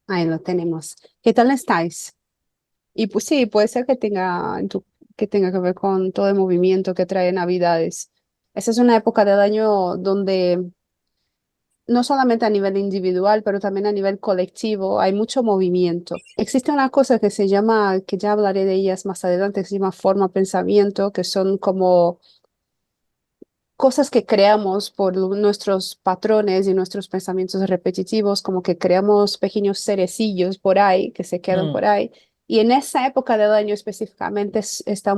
Ahí lo tenemos. ¿Qué tal estáis? Y pues sí, puede ser que que tenga que ver con todo el movimiento que trae Navidades. Esa es una época del año donde no solamente a nivel individual, pero también a nivel colectivo hay mucho movimiento. Existe una cosa que se llama, que ya hablaré de ellas más adelante, que se llama forma pensamiento, que son como cosas que creamos por nuestros patrones y nuestros pensamientos repetitivos, como que creamos pequeños cerecillos por ahí, que se quedan Mm, por ahí. Y en esa época del año específicamente está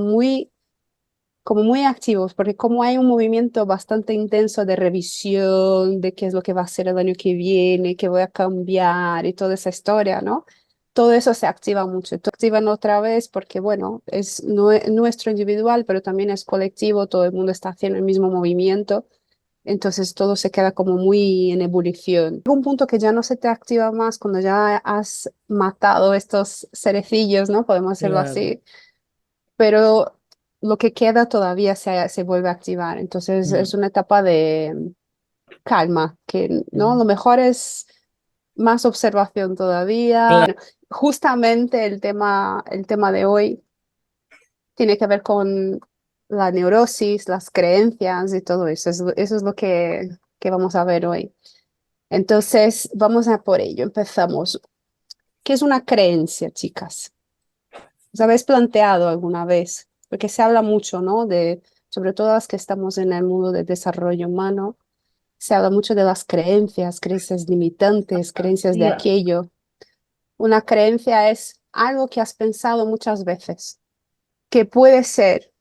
como muy activos, porque como hay un movimiento bastante intenso de revisión de qué es lo que va a ser el año que viene, qué voy a cambiar y toda esa historia, ¿no? Todo eso se activa mucho. Todo activan otra vez porque, bueno, es nuestro individual, pero también es colectivo, todo el mundo está haciendo el mismo movimiento, entonces todo se queda como muy en ebullición. Llega un punto que ya no se te activa más cuando ya has matado estos cerecillos, ¿no? Podemos hacerlo claro. así, pero lo que queda todavía se vuelve a activar. Entonces Mm, es una etapa de calma, que no, mm. lo mejor es más observación todavía. Claro. Bueno, justamente el tema de hoy tiene que ver con la neurosis, las creencias y todo eso. Eso es lo que vamos a ver hoy. Entonces, vamos a por ello. Empezamos. ¿Qué es una creencia, chicas? ¿Os habéis planteado alguna vez? Porque se habla mucho, ¿no? Sobre todo las que estamos en el mundo del desarrollo humano, se habla mucho de las creencias, creencias limitantes, creencias de Ya. aquello. Una creencia es algo que has pensado muchas veces, que puede ser,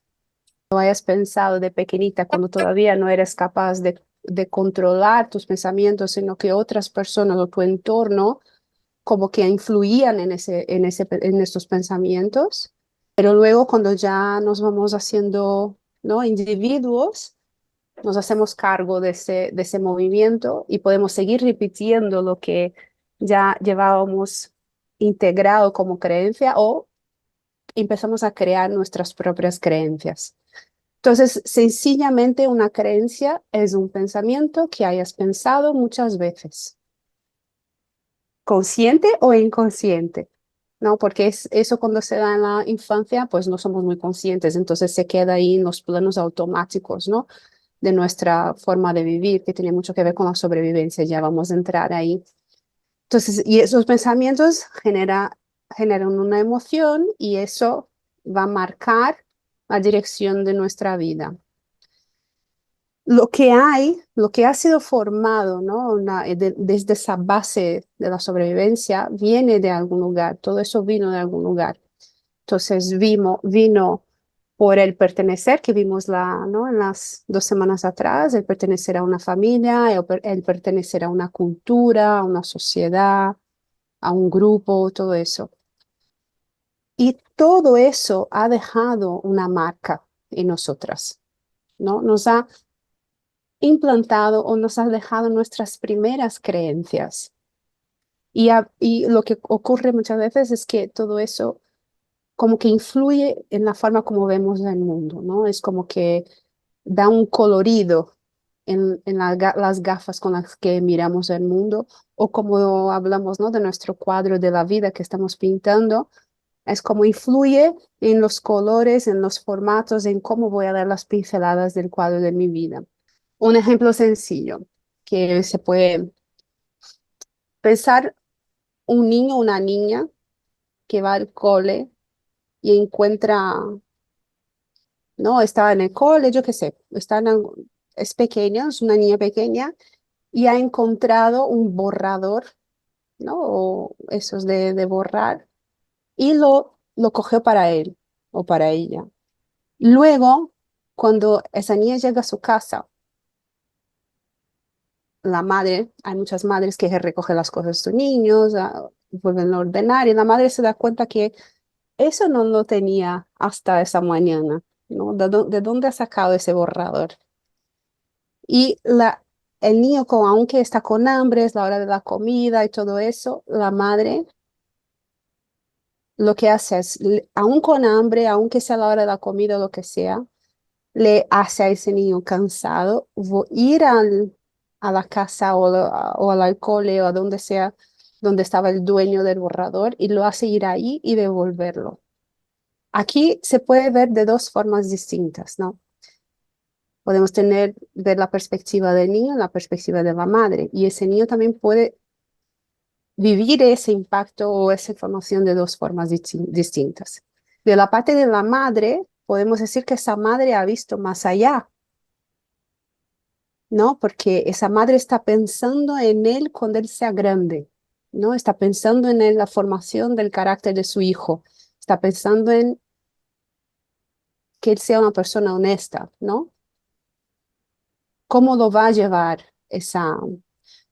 lo hayas pensado de pequeñita cuando todavía no eres capaz de controlar tus pensamientos, sino que otras personas o tu entorno como que influían en estos pensamientos, pero luego cuando ya nos vamos haciendo, ¿no? Individuos, nos hacemos cargo de ese movimiento y podemos seguir repitiendo lo que ya llevábamos integrado como creencia o empezamos a crear nuestras propias creencias. Entonces, sencillamente una creencia es un pensamiento que hayas pensado muchas veces, consciente o inconsciente. ¿No? Porque es eso cuando se da en la infancia, pues no somos muy conscientes, entonces se queda ahí en los planos automáticos, ¿no? De nuestra forma de vivir, que tiene mucho que ver con la sobrevivencia, ya vamos a entrar ahí. Entonces, y esos pensamientos generan una emoción y eso va a marcar la dirección de nuestra vida. Lo que ha sido formado, ¿no? Desde esa base de la sobrevivencia, viene de algún lugar, todo eso vino de algún lugar. Entonces vino por el pertenecer, que vimos ¿no? En las 2 semanas atrás, el pertenecer a una familia, el pertenecer a una cultura, a una sociedad, a un grupo, todo eso. Y todo eso ha dejado una marca en nosotras, ¿no? Nos ha implantado o nos ha dejado nuestras primeras creencias. Y lo que ocurre muchas veces es que todo eso como que influye en la forma como vemos el mundo, ¿no? Es como que da un colorido en las gafas con las que miramos el mundo, o como hablamos, ¿no? De nuestro cuadro de la vida que estamos pintando, es como influye en los colores, en los formatos, en cómo voy a dar las pinceladas del cuadro de mi vida. Un ejemplo sencillo que se puede pensar: un niño o una niña que va al cole y encuentra, ¿no? Está en el cole, yo qué sé, es pequeña, es una niña pequeña y ha encontrado un borrador, ¿no? O esos de borrar y lo cogió para él o para ella. Luego, cuando esa niña llega a su casa, la madre, hay muchas madres que recogen las cosas de sus niños, vuelven a ordenar y la madre se da cuenta que eso no lo tenía hasta esa mañana, ¿no? ¿De dónde ha sacado ese borrador? Y el niño, aunque está con hambre, es la hora de la comida y todo eso, la madre lo que hace es, aún con hambre, aunque sea la hora de la comida o lo que sea, le hace a ese niño cansado ir a la casa o al cole o a donde sea donde estaba el dueño del borrador y lo hace ir ahí y devolverlo. Aquí se puede ver de dos formas distintas, ¿no? Podemos ver la perspectiva del niño, la perspectiva de la madre, y ese niño también puede vivir ese impacto o esa información de dos formas distintas. De la parte de la madre, podemos decir que esa madre ha visto más allá, ¿no? Porque esa madre está pensando en él cuando él sea grande, ¿no? Está pensando en la formación del carácter de su hijo, está pensando en que él sea una persona honesta, ¿no? ¿Cómo lo va a llevar esa?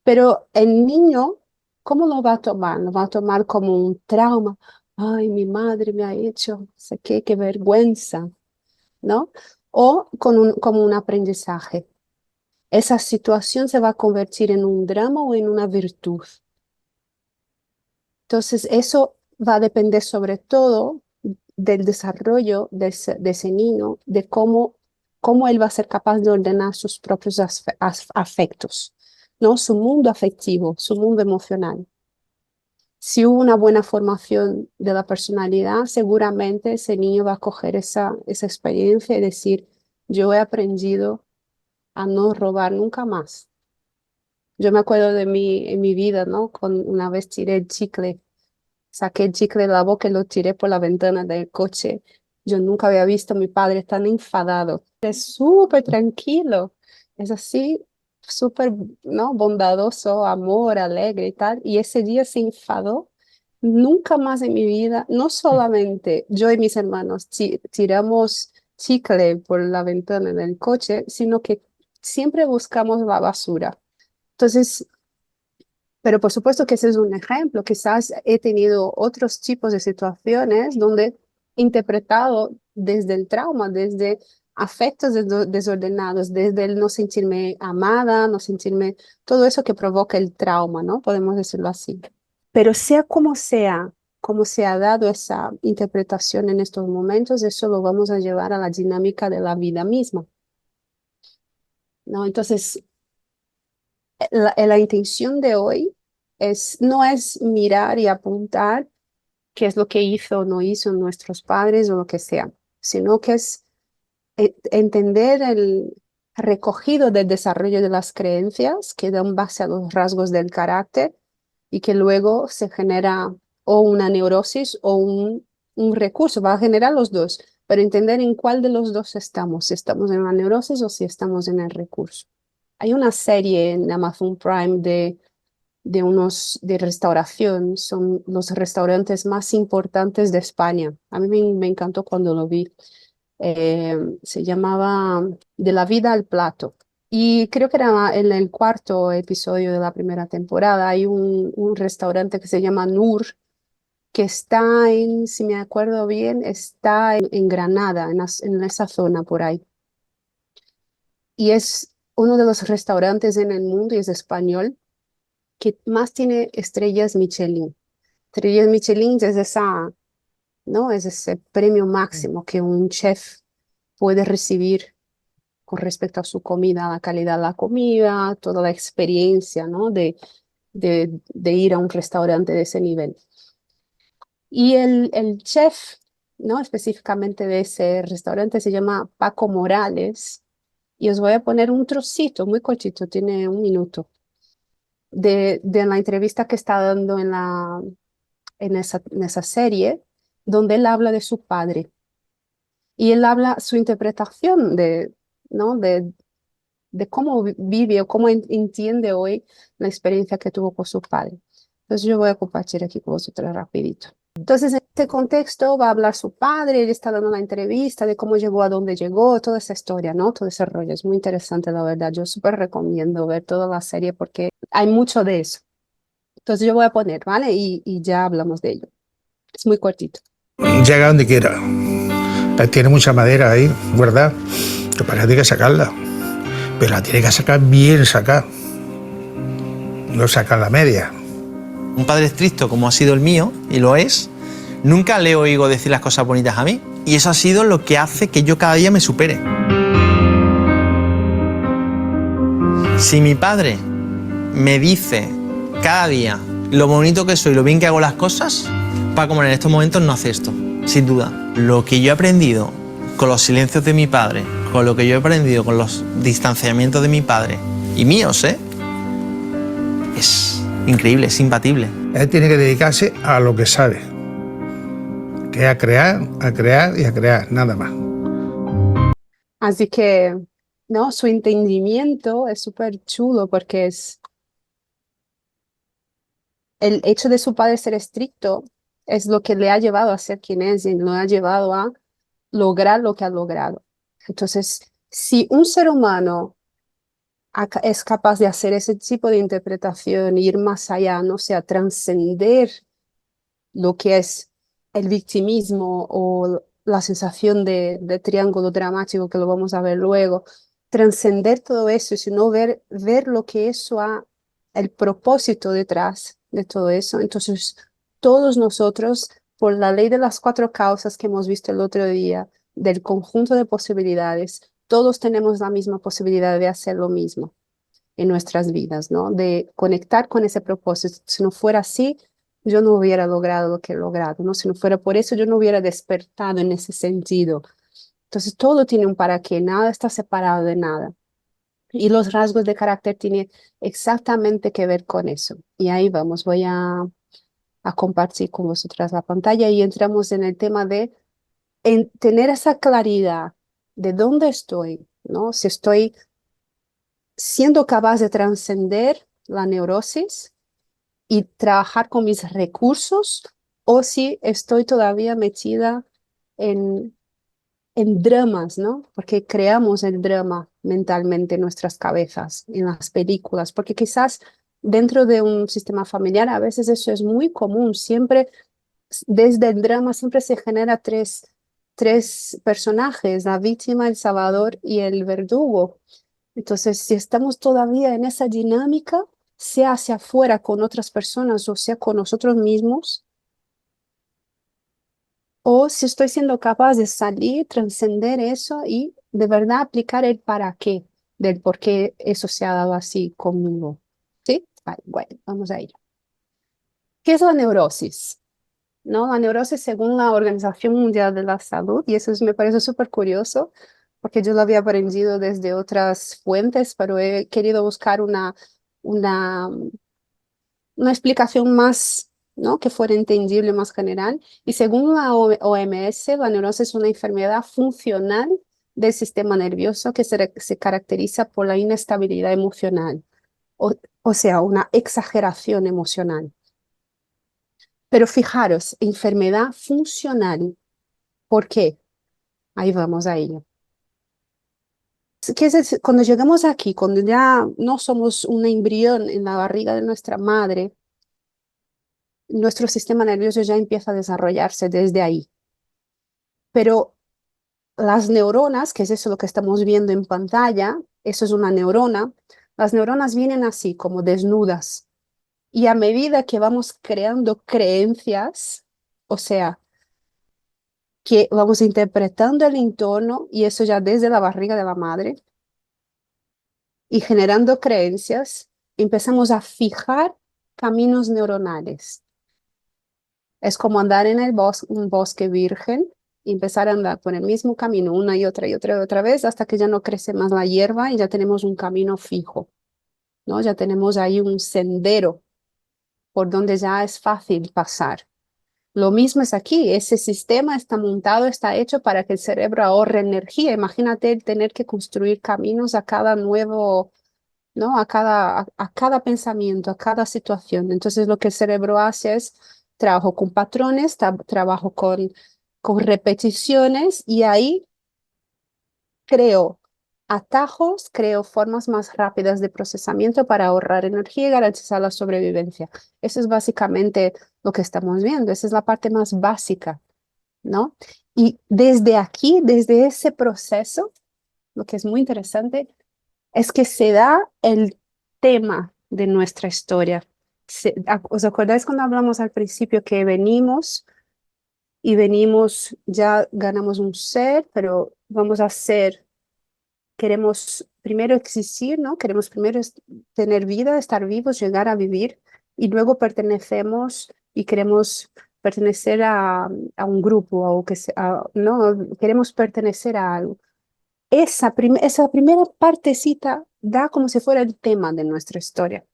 Pero el niño, ¿cómo lo va a tomar? ¿Lo va a tomar como un trauma? Ay, mi madre me ha hecho, no sé qué vergüenza, ¿no? O como un aprendizaje. Esa situación se va a convertir en un drama o en una virtud. Entonces, eso va a depender sobre todo del desarrollo de ese niño, de cómo él va a ser capaz de ordenar sus propios afectos, ¿no? Su mundo afectivo, su mundo emocional. Si hubo una buena formación de la personalidad, seguramente ese niño va a coger esa experiencia y decir, yo he aprendido a no robar nunca más. Yo me acuerdo de en mi vida, ¿no? Una vez tiré el chicle, saqué el chicle de la boca y lo tiré por la ventana del coche. Yo nunca había visto a mi padre tan enfadado. Es súper tranquilo, es así, súper, ¿no? Bondadoso, amor, alegre y tal. Y ese día se enfadó. Nunca más en mi vida, no solamente yo y mis hermanos tiramos chicle por la ventana del coche, sino que siempre buscamos la basura. Entonces, pero por supuesto que ese es un ejemplo. Quizás he tenido otros tipos de situaciones donde he interpretado desde el trauma, desde afectos desordenados, desde el no sentirme amada, no sentirme, todo eso que provoca el trauma, ¿no? Podemos decirlo así. Pero sea como se ha dado esa interpretación en estos momentos, eso lo vamos a llevar a la dinámica de la vida misma, ¿no? Entonces, la intención de hoy no es mirar y apuntar qué es lo que hizo o no hizo nuestros padres o lo que sea, sino que es entender el recogido del desarrollo de las creencias que dan base a los rasgos del carácter y que luego se genera o una neurosis o un recurso, va a generar los dos, pero entender en cuál de los dos estamos, si estamos en la neurosis o si estamos en el recurso. Hay una serie en Amazon Prime de restauración, son los restaurantes más importantes de España. A mí me encantó cuando lo vi. Se llamaba De la vida al plato. Y creo que era en el cuarto episodio de la primera temporada. Hay un restaurante que se llama Nur, que está si me acuerdo bien, está en Granada, en esa zona por ahí. Y es uno de los restaurantes en el mundo, y es español, que más tiene estrellas Michelin. Estrellas Michelin es ¿no? Es ese premio máximo que un chef puede recibir con respecto a su comida, la calidad de la comida, toda la experiencia, ¿no? De ir a un restaurante de ese nivel. Y el chef, ¿no? Específicamente de ese restaurante se llama Paco Morales. Y os voy a poner un trocito muy cortito, tiene un minuto, de la entrevista que está dando en esa serie, donde él habla de su padre. Y él habla su interpretación ¿no? de cómo vive o cómo entiende hoy la experiencia que tuvo con su padre. Entonces yo voy a compartir aquí con vosotros rapidito. Entonces en este contexto va a hablar su padre, él está dando una entrevista de cómo llegó a donde llegó, toda esa historia, ¿no? Todo ese rollo. Es muy interesante, la verdad. Yo súper recomiendo ver toda la serie porque hay mucho de eso. Entonces yo voy a poner, ¿vale? Y ya hablamos de ello. Es muy cortito. Llega donde quiera. Tiene mucha madera ahí, ¿verdad? Que para que hay que sacarla. Pero la tiene que sacar bien sacada. No sacar la media. Un padre estricto como ha sido el mío, y lo es, nunca le oigo decir las cosas bonitas a mí. Y eso ha sido lo que hace que yo cada día me supere. Si mi padre me dice cada día lo bonito que soy, lo bien que hago las cosas, Paco Moreno en estos momentos no hace esto, sin duda. Lo que yo he aprendido con los silencios de mi padre, con lo que yo he aprendido con los distanciamientos de mi padre y míos, es increíble, es imbatible. Él tiene que dedicarse a lo que sabe, que es a crear y a crear, nada más. Así que, ¿no? Su entendimiento es súper chulo porque es el hecho de su padre ser estricto es lo que le ha llevado a ser quien es y lo ha llevado a lograr lo que ha logrado. Entonces, si un ser humano es capaz de hacer ese tipo de interpretación, ir más allá, no sé, a trascender lo que es el victimismo o la sensación de triángulo dramático que lo vamos a ver luego, trascender todo eso, sino ver lo que eso ha, el propósito detrás de todo eso. Entonces, todos nosotros, por la ley de las cuatro causas que hemos visto el otro día, del conjunto de posibilidades, todos tenemos la misma posibilidad de hacer lo mismo en nuestras vidas, ¿no? De conectar con ese propósito. Si no fuera así, yo no hubiera logrado lo que he logrado, ¿no? Si no fuera por eso, yo no hubiera despertado en ese sentido. Entonces, todo tiene un para qué, nada está separado de nada. Y los rasgos de carácter tienen exactamente que ver con eso. Y ahí vamos, voy a compartir con vosotras la pantalla y entramos en el tema de tener esa claridad de dónde estoy, ¿no? Si estoy siendo capaz de trascender la neurosis y trabajar con mis recursos o si estoy todavía metida en, en dramas, ¿no? Porque creamos el drama mentalmente en nuestras cabezas, en las películas, porque quizás dentro de un sistema familiar a veces eso es muy común, siempre desde el drama siempre se genera tres personajes, la víctima, el salvador y el verdugo. Entonces, si estamos todavía en esa dinámica, sea hacia afuera con otras personas o sea con nosotros mismos, o si estoy siendo capaz de salir, trascender eso y de verdad aplicar el para qué, del por qué eso se ha dado así conmigo. ¿Sí? Vale, bueno, vamos a ir. ¿Qué es la neurosis? ¿No? La neurosis, según la Organización Mundial de la Salud, y me parece súper curioso, porque yo lo había aprendido desde otras fuentes, pero he querido buscar una, una explicación más, ¿no? Que fuera entendible, más general. Y según la OMS, la neurosis es una enfermedad funcional del sistema nervioso que se caracteriza por la inestabilidad emocional, o sea, una exageración emocional. Pero fijaros, enfermedad funcional. ¿Por qué? Ahí vamos a ello. Cuando llegamos aquí, cuando ya no somos un embrión en la barriga de nuestra madre, nuestro sistema nervioso ya empieza a desarrollarse desde ahí. Pero las neuronas, que es eso lo que estamos viendo en pantalla, eso es una neurona, las neuronas vienen así, como desnudas. Y a medida que vamos creando creencias, o sea, que vamos interpretando el entorno, y eso ya desde la barriga de la madre, y generando creencias, empezamos a fijar caminos neuronales. Es como andar en un bosque virgen y empezar a andar por el mismo camino una y otra vez hasta que ya no crece más la hierba y ya tenemos un camino fijo, ¿no? Ya tenemos ahí un sendero por donde ya es fácil pasar. Lo mismo es aquí, ese sistema está montado, está hecho para que el cerebro ahorre energía. Imagínate el tener que construir caminos a cada nuevo, ¿no? A cada pensamiento, a cada situación. Entonces lo que el cerebro hace es trabajo con patrones, trabajo con repeticiones y ahí creo atajos, creo formas más rápidas de procesamiento para ahorrar energía y garantizar la sobrevivencia. Eso es básicamente lo que estamos viendo. Esa es la parte más básica, ¿no? Y desde aquí, desde ese proceso, lo que es muy interesante es que se da el tema de nuestra historia. ¿Os acordáis cuando hablamos al principio que venimos y venimos, ya ganamos un ser, pero vamos a ser, queremos primero existir, ¿no? Queremos primero tener vida, estar vivos, llegar a vivir y luego pertenecemos y queremos pertenecer a un grupo o que sea, no, queremos pertenecer a algo. Esa primera partecita da como si fuera el tema de nuestra historia.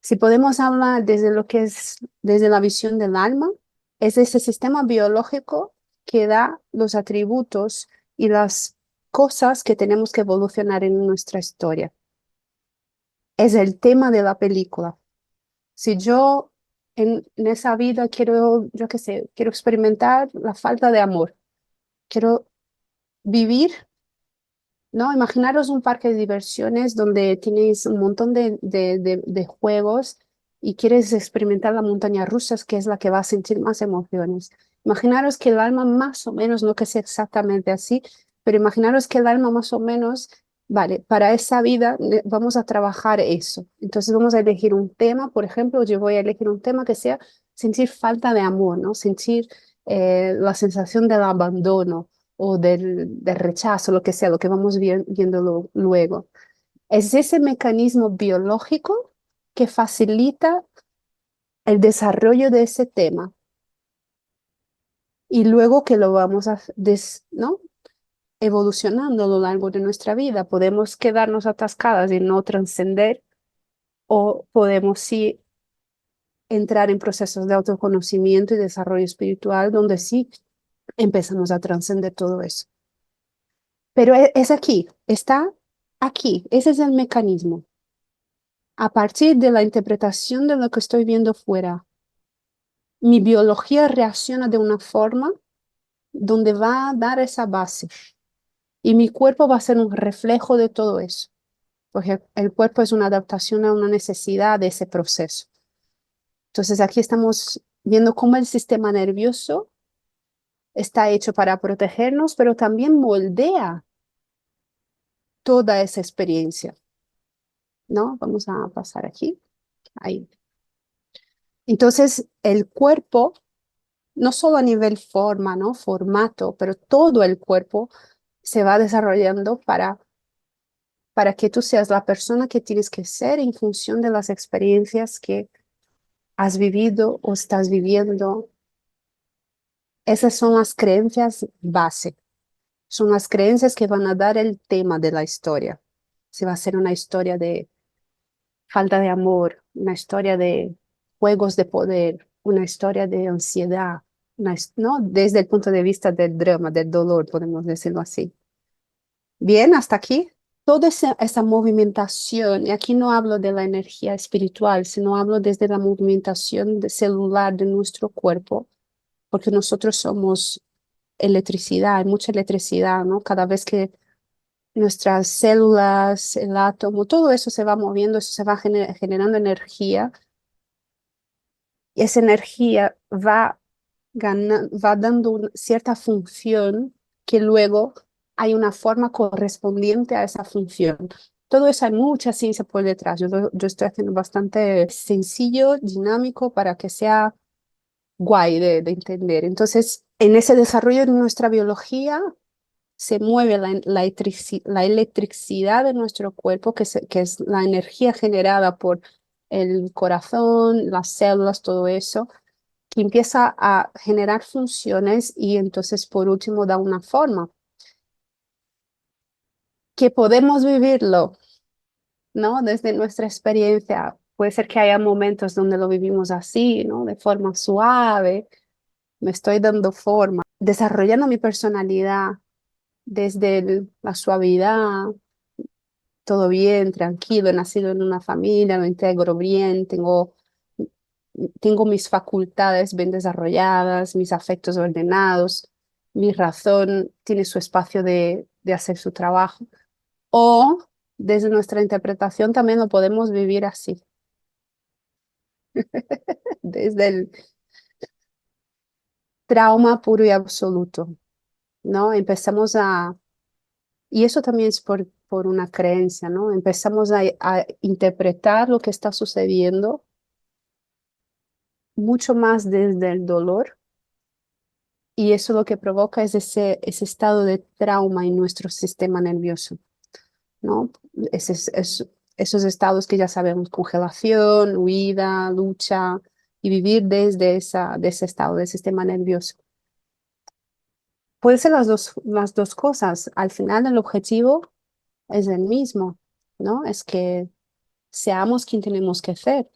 Si podemos hablar desde lo que es, desde la visión del alma, es ese sistema biológico que da los atributos y las cosas que tenemos que evolucionar en nuestra historia. Es el tema de la película. Si yo en esa vida quiero, yo qué sé, quiero experimentar la falta de amor, quiero vivir, ¿no? Imaginaros un parque de diversiones donde tienes un montón de juegos y quieres experimentar la montaña rusa, que es la que va a sentir más emociones. Imaginaros que el alma más o menos, no que sea exactamente así, pero imaginaros que el alma más o menos, vale, para esa vida vamos a trabajar eso. Entonces vamos a elegir un tema, por ejemplo, yo voy a elegir un tema que sea sentir falta de amor, ¿no? Sentir la sensación del abandono o del rechazo, lo que sea, lo que vamos viendo luego. Es ese mecanismo biológico que facilita el desarrollo de ese tema y luego que lo vamos ¿no? evolucionando a lo largo de nuestra vida. Podemos quedarnos atascadas y no trascender o podemos sí entrar en procesos de autoconocimiento y desarrollo espiritual donde sí empezamos a trascender todo eso. Pero es aquí, está aquí, ese es el mecanismo. A partir de la interpretación de lo que estoy viendo fuera, mi biología reacciona de una forma donde va a dar esa base y mi cuerpo va a ser un reflejo de todo eso, porque el cuerpo es una adaptación a una necesidad de ese proceso. Entonces aquí estamos viendo cómo el sistema nervioso está hecho para protegernos, pero también moldea toda esa experiencia, ¿no? Vamos a pasar aquí, ahí. Entonces el cuerpo no solo a nivel forma, ¿no? Formato, pero todo el cuerpo se va desarrollando para que tú seas la persona que tienes que ser en función de las experiencias que has vivido o estás viviendo. Esas son las creencias base, son las creencias que van a dar el tema de la historia. Si va a ser una historia de falta de amor, una historia de juegos de poder, una historia de ansiedad, ¿no? Desde el punto de vista del drama, del dolor, podemos decirlo así. Bien, hasta aquí. Toda esa movimentación, y aquí no hablo de la energía espiritual, sino hablo desde la movimentación celular de nuestro cuerpo, porque nosotros somos electricidad, hay mucha electricidad, ¿no? Cada vez que nuestras células, el átomo, todo eso se va moviendo, eso se va generando energía, y esa energía va dando cierta función que luego hay una forma correspondiente a esa función. Todo eso hay mucha ciencia por detrás. Yo estoy haciendo bastante sencillo, dinámico, para que sea guay de entender. Entonces, en ese desarrollo de nuestra biología se mueve la electricidad de nuestro cuerpo, que es la energía generada por el corazón, las células, todo eso, que empieza a generar funciones y entonces por último da una forma. Que podemos vivirlo, ¿no? Desde nuestra experiencia. Puede ser que haya momentos donde lo vivimos así, ¿no? De forma suave, me estoy dando forma, desarrollando mi personalidad desde la suavidad, todo bien, tranquilo, he nacido en una familia, lo integro bien, tengo mis facultades bien desarrolladas, mis afectos ordenados, mi razón tiene su espacio de hacer su trabajo. O desde nuestra interpretación también lo podemos vivir así, desde el trauma puro y absoluto, ¿no? Y eso también es por una creencia, ¿no? Empezamos a interpretar lo que está sucediendo mucho más desde el dolor y eso lo que provoca es ese estado de trauma en nuestro sistema nervioso, ¿no? esos estados que ya sabemos, congelación, huida, lucha, y vivir desde ese estado del sistema nervioso. Puede ser las dos cosas. Al final el objetivo es el mismo, ¿no? Es que seamos quien tenemos que ser.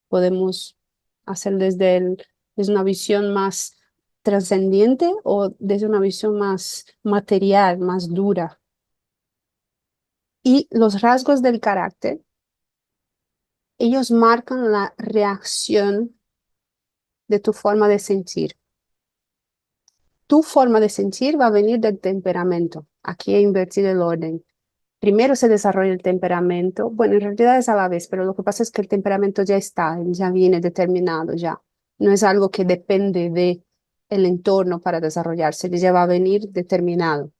Podemos hacer desde una visión más trascendiente o desde una visión más material, más dura. Y los rasgos del carácter, ellos marcan la reacción de tu forma de sentir. Tu forma de sentir va a venir del temperamento. Aquí he invertido el orden. Primero se desarrolla el temperamento. Bueno, en realidad es a la vez, pero lo que pasa es que el temperamento ya está, ya viene determinado ya. No es algo que depende de el entorno para desarrollarse, ya va a venir determinado.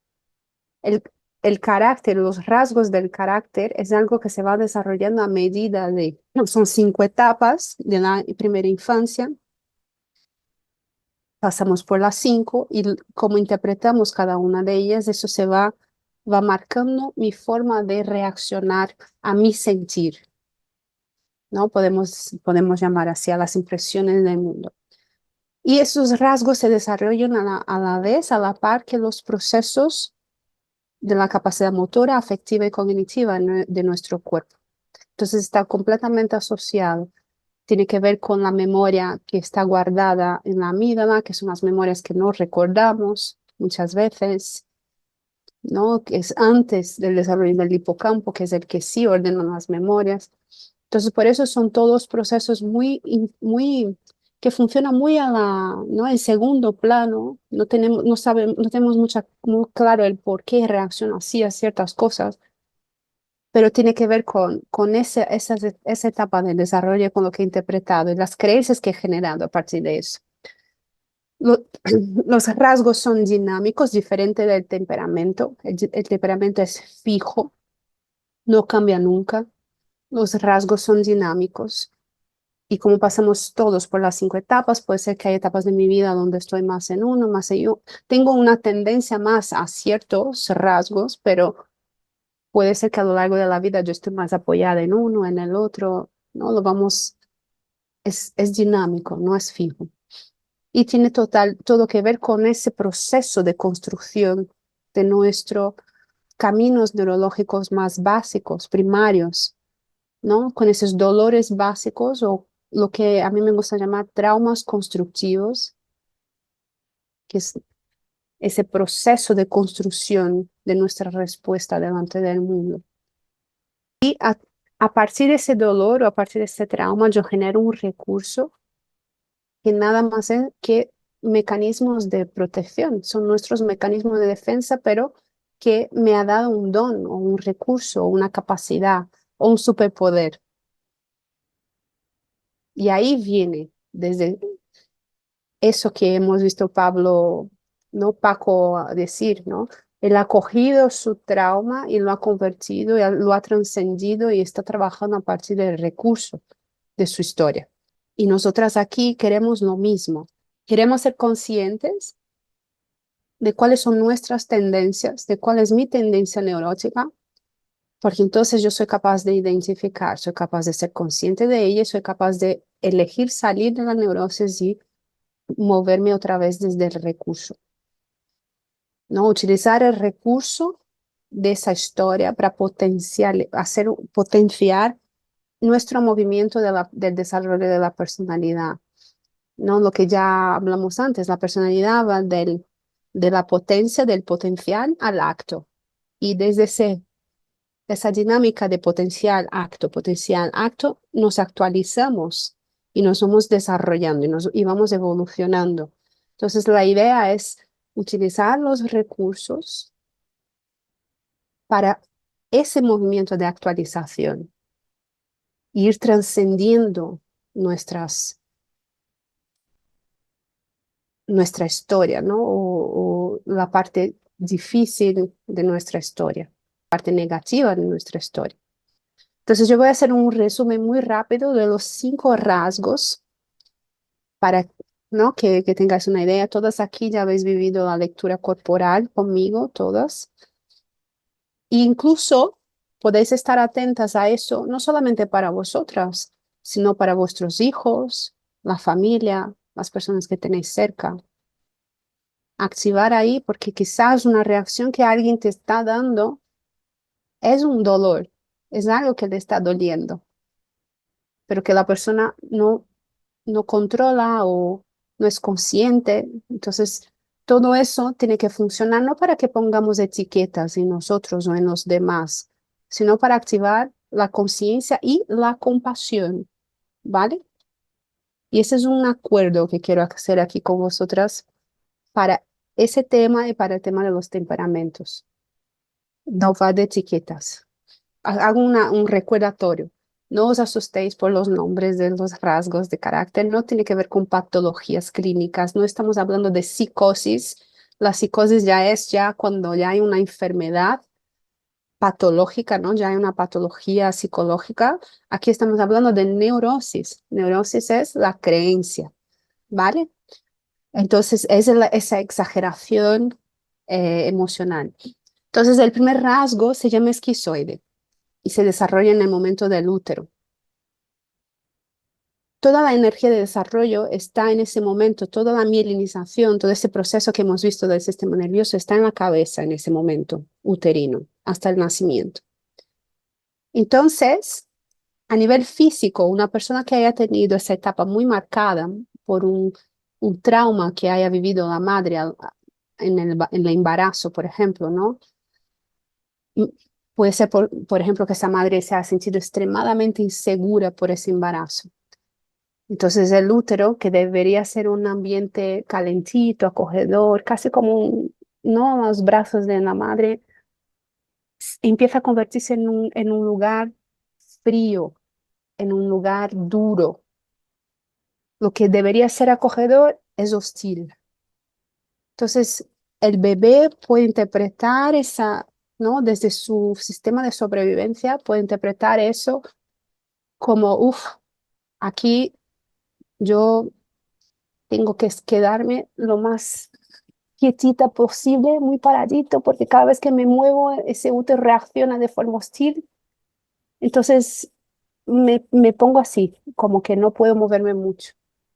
El, el carácter, los rasgos del carácter es algo que se va desarrollando a medida de, son 5 etapas de la primera infancia. Pasamos por las 5 y cómo interpretamos cada una de ellas, eso va marcando mi forma de reaccionar a mi sentir, ¿no? Podemos llamar así a las impresiones del mundo. Y esos rasgos se desarrollan a la vez, a la par que los procesos de la capacidad motora, afectiva y cognitiva de nuestro cuerpo. Entonces está completamente asociado. Tiene que ver con la memoria que está guardada en la amígdala, que son las memorias que no recordamos muchas veces, ¿no? Que es antes del desarrollo del hipocampo, que es el que sí ordena las memorias. Entonces, por eso son todos procesos que funcionan muy ¿no? En segundo plano. No tenemos muy claro el por qué reacciona así a ciertas cosas, pero tiene que ver con esa etapa del desarrollo, con lo que he interpretado y las creencias que he generado a partir de eso. Los rasgos son dinámicos, diferente del temperamento. El temperamento es fijo, no cambia nunca. Los rasgos son dinámicos. Y como pasamos todos por las 5 etapas, puede ser que hay etapas de mi vida donde estoy más en uno, más en otro. Tengo una tendencia más a ciertos rasgos, pero puede ser que a lo largo de la vida yo esté más apoyada en uno, en el otro, ¿no? Es dinámico, no es fijo. Y tiene todo que ver con ese proceso de construcción de nuestros caminos neurológicos más básicos, primarios, ¿no? Con esos dolores básicos o lo que a mí me gusta llamar traumas constructivos, que es ese proceso de construcción de nuestra respuesta delante del mundo. Y a partir de ese dolor o a partir de ese trauma, yo genero un recurso que nada más es que mecanismos de protección, son nuestros mecanismos de defensa, pero que me ha dado un don o un recurso o una capacidad o un superpoder. Y ahí viene desde eso que hemos visto Pablo, ¿no? Paco decir, ¿no? Él ha cogido su trauma y lo ha convertido, lo ha trascendido y está trabajando a partir del recurso de su historia. Y nosotras aquí queremos lo mismo. Queremos ser conscientes de cuáles son nuestras tendencias, de cuál es mi tendencia neurótica, porque entonces yo soy capaz de identificar, soy capaz de ser consciente de ella, soy capaz de elegir salir de la neurosis y moverme otra vez desde el recurso, ¿no? Utilizar el recurso de esa historia para potenciar nuestro movimiento del desarrollo de la personalidad, ¿no? Lo que ya hablamos antes, la personalidad va de la potencia, del potencial al acto. Y desde esa dinámica de potencial, acto, nos actualizamos y nos vamos desarrollando y vamos evolucionando. Entonces, la idea es utilizar los recursos para ese movimiento de actualización, ir trascendiendo nuestra historia, ¿no? O la parte difícil de nuestra historia, parte negativa de nuestra historia. Entonces yo voy a hacer un resumen muy rápido de los 5 rasgos para, ¿no? que tengáis una idea. Todas aquí ya habéis vivido la lectura corporal conmigo, todas. E incluso podéis estar atentas a eso, no solamente para vosotras, sino para vuestros hijos, la familia, las personas que tenéis cerca. Activar ahí, porque quizás una reacción que alguien te está dando es un dolor, es algo que le está doliendo, pero que la persona no controla o no es consciente. Entonces, todo eso tiene que funcionar no para que pongamos etiquetas en nosotros o en los demás, sino para activar la conciencia y la compasión, ¿vale? Y ese es un acuerdo que quiero hacer aquí con vosotras para ese tema y para el tema de los temperamentos. No va de etiquetas. Hago un recordatorio. No os asustéis por los nombres de los rasgos de carácter. No tiene que ver con patologías clínicas. No estamos hablando de psicosis. La psicosis ya cuando ya hay una enfermedad patológica, ¿no? Ya hay una patología psicológica. Aquí estamos hablando de neurosis. Neurosis es la creencia, ¿vale? Entonces, esa exageración emocional. Entonces, el primer rasgo se llama esquizoide y se desarrolla en el momento del útero. Toda la energía de desarrollo está en ese momento, toda la mielinización, todo ese proceso que hemos visto del sistema nervioso está en la cabeza en ese momento uterino, hasta el nacimiento. Entonces, a nivel físico, una persona que haya tenido esa etapa muy marcada por un trauma que haya vivido la madre en el embarazo, por ejemplo, ¿no? Puede ser, por ejemplo, que esa madre se ha sentido extremadamente insegura por ese embarazo. Entonces el útero, que debería ser un ambiente calentito, acogedor, casi como ¿no? Los brazos de la madre, empieza a convertirse en un lugar frío, en un lugar duro. Lo que debería ser acogedor es hostil. Entonces el bebé puede interpretar esa, ¿no? Desde su sistema de sobrevivencia, puede interpretar eso como, uff, aquí yo tengo que quedarme lo más quietita posible, muy paradito, porque cada vez que me muevo, ese útero reacciona de forma hostil. Entonces me pongo así, como que no puedo moverme mucho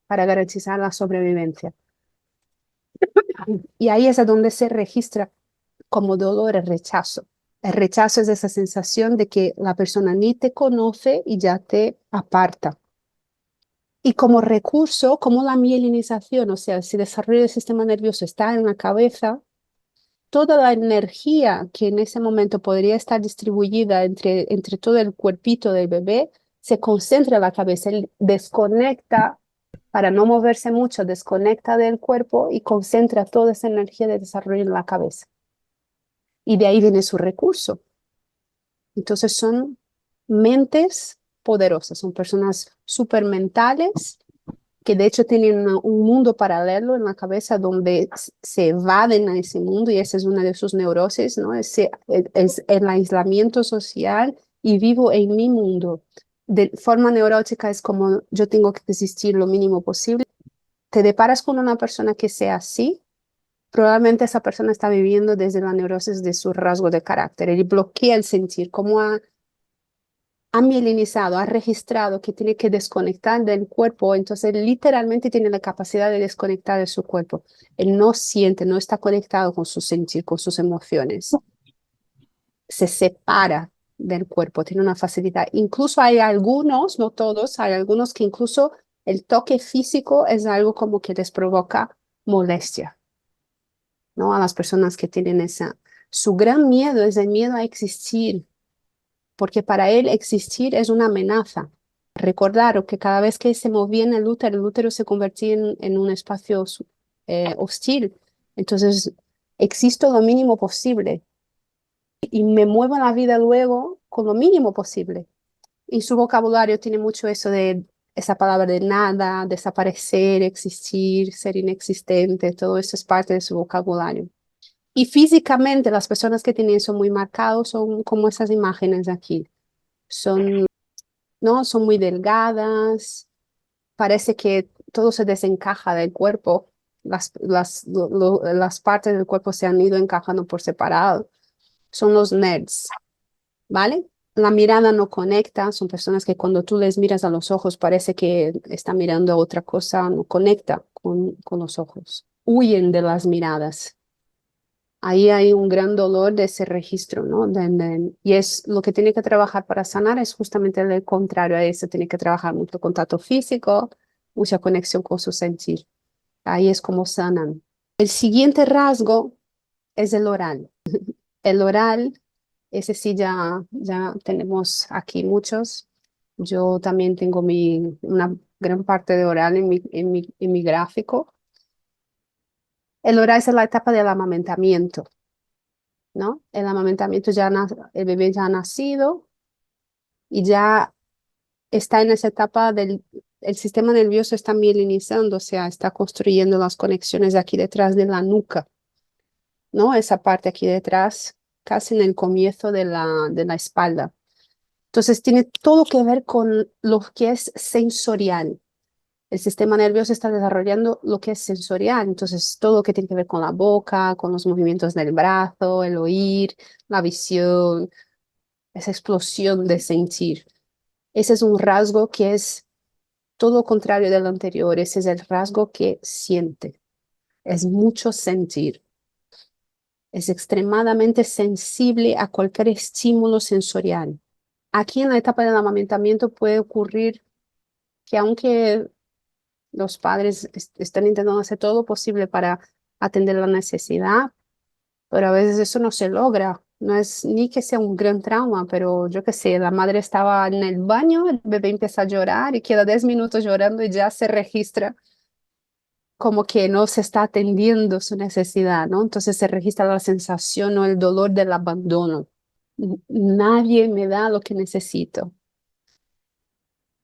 para garantizar la sobrevivencia. Y ahí es a donde se registra como dolor el rechazo. El rechazo es esa sensación de que la persona ni te conoce y ya te aparta. Y como recurso, como la mielinización, o sea, si el desarrollo del sistema nervioso está en la cabeza, toda la energía que en ese momento podría estar distribuida entre todo el cuerpito del bebé se concentra en la cabeza, él desconecta, para no moverse mucho, desconecta del cuerpo y concentra toda esa energía de desarrollo en la cabeza. Y de ahí viene su recurso. Entonces son mentes poderosas, son personas supermentales que de hecho tienen un mundo paralelo en la cabeza donde se evaden a ese mundo y esa es una de sus neurosis, ¿no? Es el aislamiento social y vivo en mi mundo. De forma neurótica es como yo tengo que existir lo mínimo posible. Te deparas con una persona que sea así, probablemente esa persona está viviendo desde la neurosis de su rasgo de carácter. Él bloquea el sentir, como ha mielinizado, ha registrado que tiene que desconectar del cuerpo, entonces literalmente tiene la capacidad de desconectar de su cuerpo. Él no siente, no está conectado con su sentir, con sus emociones. Se separa del cuerpo, tiene una facilidad. Incluso hay algunos, no todos, hay algunos que incluso el toque físico es algo como que les provoca molestia, ¿no? A las personas que tienen esa. Su gran miedo es el miedo a existir, porque para él existir es una amenaza. Recordar que cada vez que se movía en el útero se convertía en un espacio hostil. Entonces, existo lo mínimo posible y me muevo en la vida luego con lo mínimo posible. Y su vocabulario tiene mucho eso de esa palabra de nada, desaparecer, existir, ser inexistente, todo eso es parte de su vocabulario. Y físicamente las personas que tienen eso muy marcado son como esas imágenes de aquí. Son, ¿no? Son muy delgadas, parece que todo se desencaja del cuerpo, las partes del cuerpo se han ido encajando por separado. Son los nerds, ¿vale? La mirada no conecta, son personas que cuando tú les miras a los ojos parece que están mirando a otra cosa, no conecta con los ojos, huyen de las miradas. Ahí hay un gran dolor de ese registro, ¿no? Y es lo que tiene que trabajar para sanar es justamente el contrario a eso, tiene que trabajar mucho contacto físico, mucha conexión con su sentir. Ahí es como sanan. El siguiente rasgo es el oral. El oral, ese sí ya tenemos aquí muchos. Yo también tengo una gran parte de oral en mi gráfico. El oral es la etapa del amamentamiento, ¿no? El amamentamiento el bebé ya ha nacido y ya está en esa etapa el sistema nervioso está mielinizando, o sea, está construyendo las conexiones aquí detrás de la nuca, ¿no? Esa parte aquí detrás, casi en el comienzo de la espalda. Entonces tiene todo que ver con lo que es sensorial. El sistema nervioso está desarrollando lo que es sensorial, entonces todo lo que tiene que ver con la boca, con los movimientos del brazo, el oír, la visión, esa explosión de sentir. Ese es un rasgo que es todo lo contrario del anterior, ese es el rasgo que siente, es mucho sentir. Es extremadamente sensible a cualquier estímulo sensorial. Aquí en la etapa del amamentamiento puede ocurrir que aunque los padres están intentando hacer todo lo posible para atender la necesidad, pero a veces eso no se logra. No es ni que sea un gran trauma, pero yo qué sé, la madre estaba en el baño, el bebé empieza a llorar y queda 10 minutos llorando y ya se registra como que no se está atendiendo su necesidad, ¿no? Entonces se registra la sensación o el dolor del abandono. Nadie me da lo que necesito.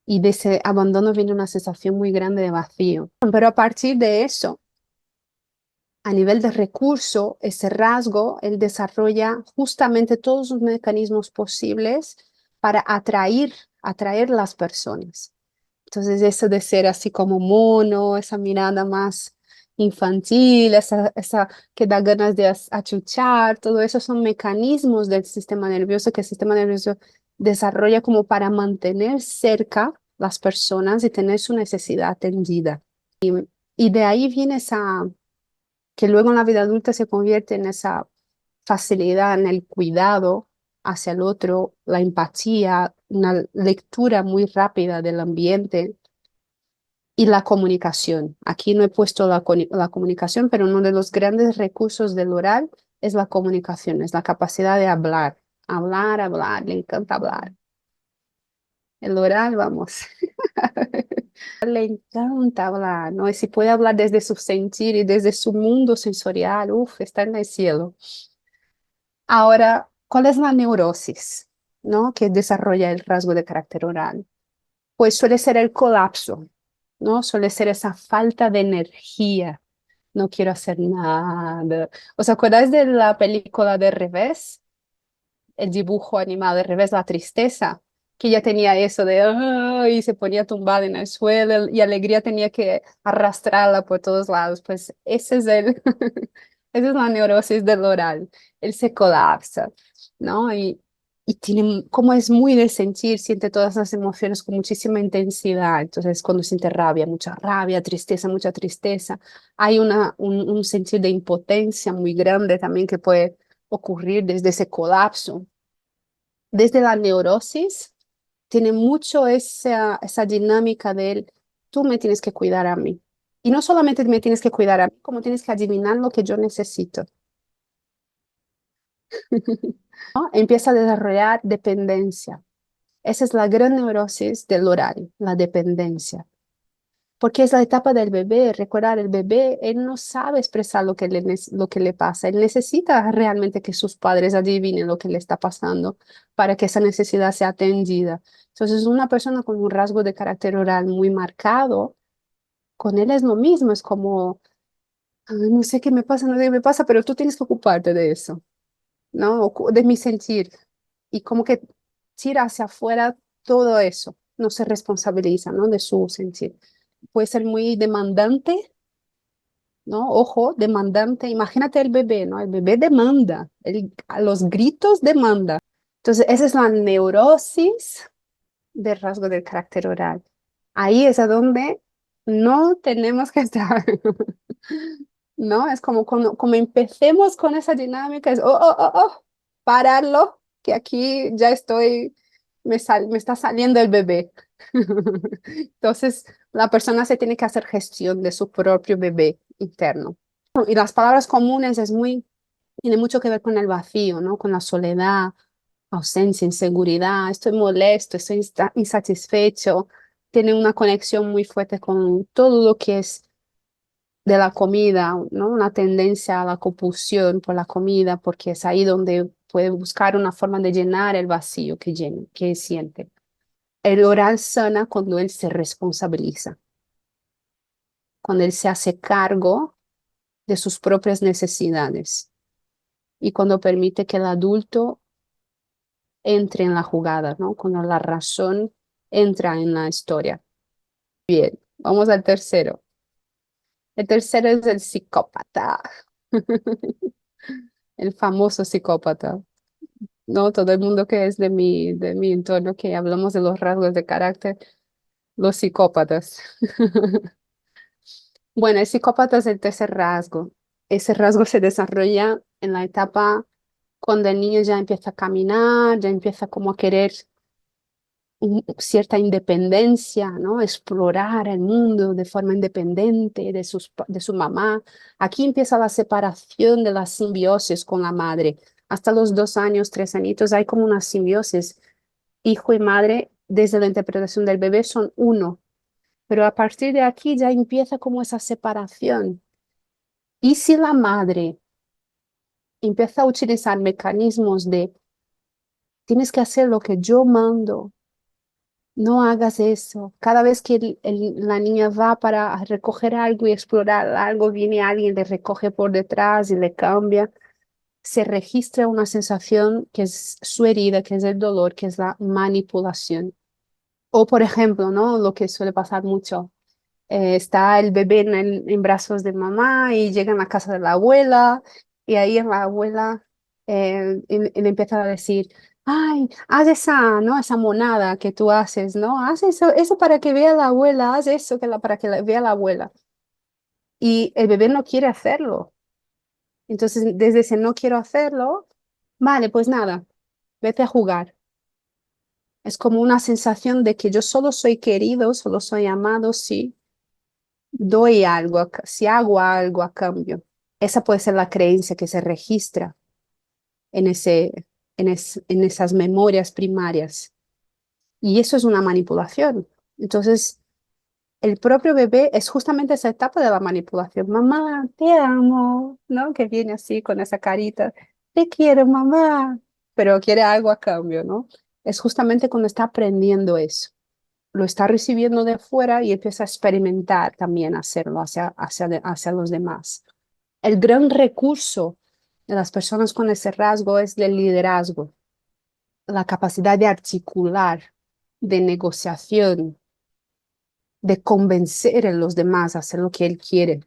Y de ese abandono viene una sensación muy grande de vacío. Pero a partir de eso, a nivel de recurso, ese rasgo, él desarrolla justamente todos los mecanismos posibles para atraer las personas. Entonces, eso de ser así como mono, esa mirada más infantil, esa que da ganas de achuchar, todo eso son mecanismos del sistema nervioso que el sistema nervioso desarrolla como para mantener cerca las personas y tener su necesidad atendida. Y de ahí viene esa, que luego en la vida adulta se convierte en esa facilidad en el cuidado hacia el otro, la empatía, una lectura muy rápida del ambiente y la comunicación. Aquí no he puesto la comunicación, pero uno de los grandes recursos del oral es la comunicación, es la capacidad de hablar, hablar, hablar, le encanta hablar. El oral, vamos. Le encanta hablar, ¿no? Y si puede hablar desde su sentir y desde su mundo sensorial, uff, está en el cielo. Ahora, ¿cuál es la neurosis, ¿no? Que desarrolla el rasgo de carácter oral? Pues suele ser el colapso, ¿no? Suele ser esa falta de energía. No quiero hacer nada. ¿Os acordáis de la película de Revés? El dibujo animado de Revés, la tristeza, que ya tenía eso de, y se ponía tumbada en el suelo y Alegría tenía que arrastrarla por todos lados. Pues ese es esa es la neurosis del oral. Él se colapsa, ¿no? Y tiene, como es muy de sentir, siente todas las emociones con muchísima intensidad. Entonces, cuando siente rabia, mucha rabia, tristeza, mucha tristeza. Hay un sentir de impotencia muy grande también que puede ocurrir desde ese colapso. Desde la neurosis, tiene mucho esa dinámica de él, tú me tienes que cuidar a mí. Y no solamente me tienes que cuidar a mí, como tienes que adivinar lo que yo necesito. ¿No? Empieza a desarrollar dependencia. Esa es la gran neurosis del oral, la dependencia. Porque es la etapa del bebé. Recordar, el bebé, él no sabe expresar lo que le pasa. Él necesita realmente que sus padres adivinen lo que le está pasando para que esa necesidad sea atendida. Entonces, una persona con un rasgo de carácter oral muy marcado, con él es lo mismo. Es como, "Ay, no sé qué me pasa, no sé qué me pasa, pero tú tienes que ocuparte de eso, ¿no? De mi sentir. Y como que tira hacia afuera todo eso. No se responsabiliza, ¿no? De su sentir. Puede ser muy demandante, ¿no? Ojo, demandante. Imagínate el bebé, ¿no? El bebé demanda, a los gritos demanda. Entonces, esa es la neurosis del rasgo del carácter oral. Ahí es a donde no tenemos que estar. ¿No? Es como empecemos con esa dinámica, es, pararlo, que aquí ya estoy, me está saliendo el bebé. Entonces, la persona se tiene que hacer gestión de su propio bebé interno. Y las palabras comunes tiene mucho que ver con el vacío, ¿no? Con la soledad, ausencia, inseguridad, estoy molesto, estoy insatisfecho. Tiene una conexión muy fuerte con todo lo que es de la comida, ¿no? Una tendencia a la compulsión por la comida, porque es ahí donde puede buscar una forma de llenar el vacío que siente. El oral sana cuando él se responsabiliza, cuando él se hace cargo de sus propias necesidades y cuando permite que el adulto entre en la jugada, ¿no? Cuando la razón entra en la historia. Bien, vamos al tercero. El tercero es el psicópata. El famoso psicópata. No, todo el mundo que es de mi entorno, que hablamos de los rasgos de carácter, los psicópatas. Bueno, el psicópata es el tercer rasgo. Ese rasgo se desarrolla en la etapa cuando el niño ya empieza a caminar, ya empieza como a querer cierta independencia, ¿no? Explorar el mundo de forma independiente de su mamá. Aquí empieza la separación de la simbiosis con la madre. Hasta los 2 años, 3 añitos, hay como una simbiosis. Hijo y madre, desde la interpretación del bebé, son uno. Pero a partir de aquí ya empieza como esa separación. Y si la madre empieza a utilizar mecanismos de, tienes que hacer lo que yo mando, no hagas eso. Cada vez que la niña va para recoger algo y explorar algo, viene alguien, le recoge por detrás y le cambia. Se registra una sensación que es su herida, que es el dolor, que es la manipulación. O, por ejemplo, ¿no? Lo que suele pasar mucho. Está el bebé en brazos de mamá y llega a la casa de la abuela y ahí la abuela y le empieza a decir, ay, haz esa, ¿no? Esa monada que tú haces, ¿no? Haz eso para que vea la abuela, haz eso para que vea la abuela. Y el bebé no quiere hacerlo. Entonces, desde ese no quiero hacerlo, vale, pues nada, vete a jugar. Es como una sensación de que yo solo soy querido, solo soy amado, sí, doy algo, si hago algo a cambio. Esa puede ser la creencia que se registra en en esas memorias primarias. Y eso es una manipulación. Entonces, el propio bebé es justamente esa etapa de la manipulación. Mamá, te amo, ¿no? Que viene así con esa carita. Te quiero, mamá, pero quiere algo a cambio, ¿no? Es justamente cuando está aprendiendo eso. Lo está recibiendo de fuera y empieza a experimentar también hacerlo hacia los demás. El gran recurso de las personas con ese rasgo es el liderazgo, la capacidad de articular, de negociación, de convencer a los demás a hacer lo que él quiere.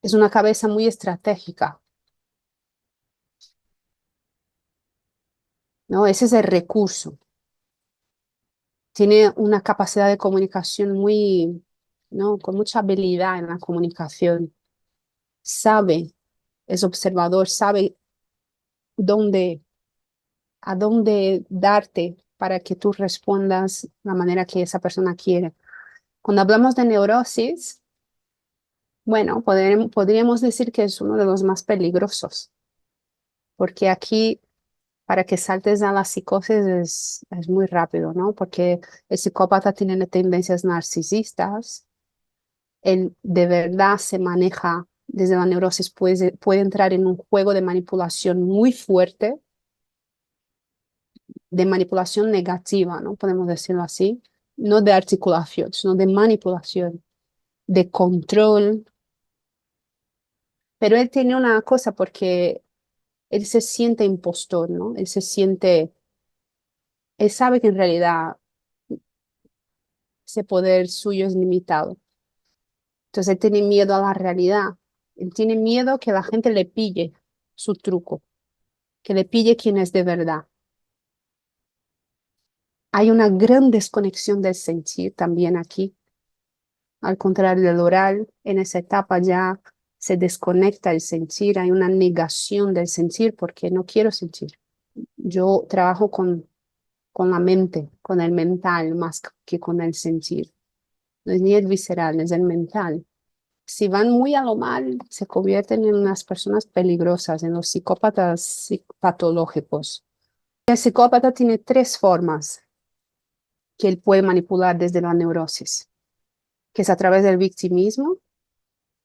Es una cabeza muy estratégica, ¿no? Ese es el recurso. Tiene una capacidad de comunicación ¿no? Con mucha habilidad en la comunicación. Sabe, es observador, sabe dónde, a dónde darte para que tú respondas la manera que esa persona quiere. Cuando hablamos de neurosis, bueno, podríamos decir que es uno de los más peligrosos, porque aquí para que saltes a la psicosis es muy rápido, ¿no? Porque el psicópata tiene tendencias narcisistas, él de verdad se maneja desde la neurosis, puede entrar en un juego de manipulación muy fuerte, de manipulación negativa, ¿no? Podemos decirlo así, no de articulación, sino de manipulación, de control. Pero él tiene una cosa porque él se siente impostor, ¿no? Él sabe que en realidad ese poder suyo es limitado. Entonces él tiene miedo a la realidad. Él tiene miedo que la gente le pille su truco, que le pille quién es de verdad. Hay una gran desconexión del sentir también aquí. Al contrario del oral, en esa etapa ya se desconecta el sentir, hay una negación del sentir porque no quiero sentir. Yo trabajo con la mente, con el mental más que con el sentir. No es ni el visceral, es el mental. Si van muy a lo mal, se convierten en unas personas peligrosas, en los psicópatas patológicos. El psicópata tiene tres formas que él puede manipular desde la neurosis, que es a través del victimismo,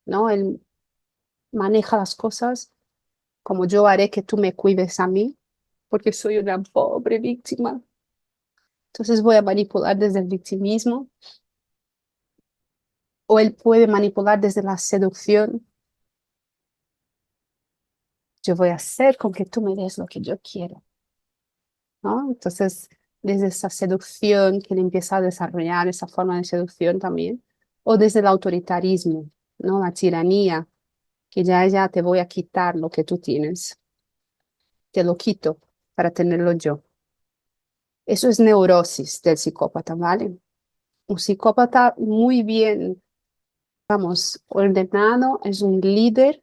¿no? Él maneja las cosas como yo haré que tú me cuides a mí, porque soy una pobre víctima. Entonces voy a manipular desde el victimismo, o él puede manipular desde la seducción. Yo voy a hacer con que tú me des lo que yo quiero, ¿no? Entonces, desde esa seducción que él empieza a desarrollar, esa forma de seducción también, o desde el autoritarismo, ¿no? La tiranía, que ya te voy a quitar lo que tú tienes, te lo quito para tenerlo yo. Eso es neurosis del psicópata, ¿vale? Un psicópata muy bien, vamos, ordenado, es un líder,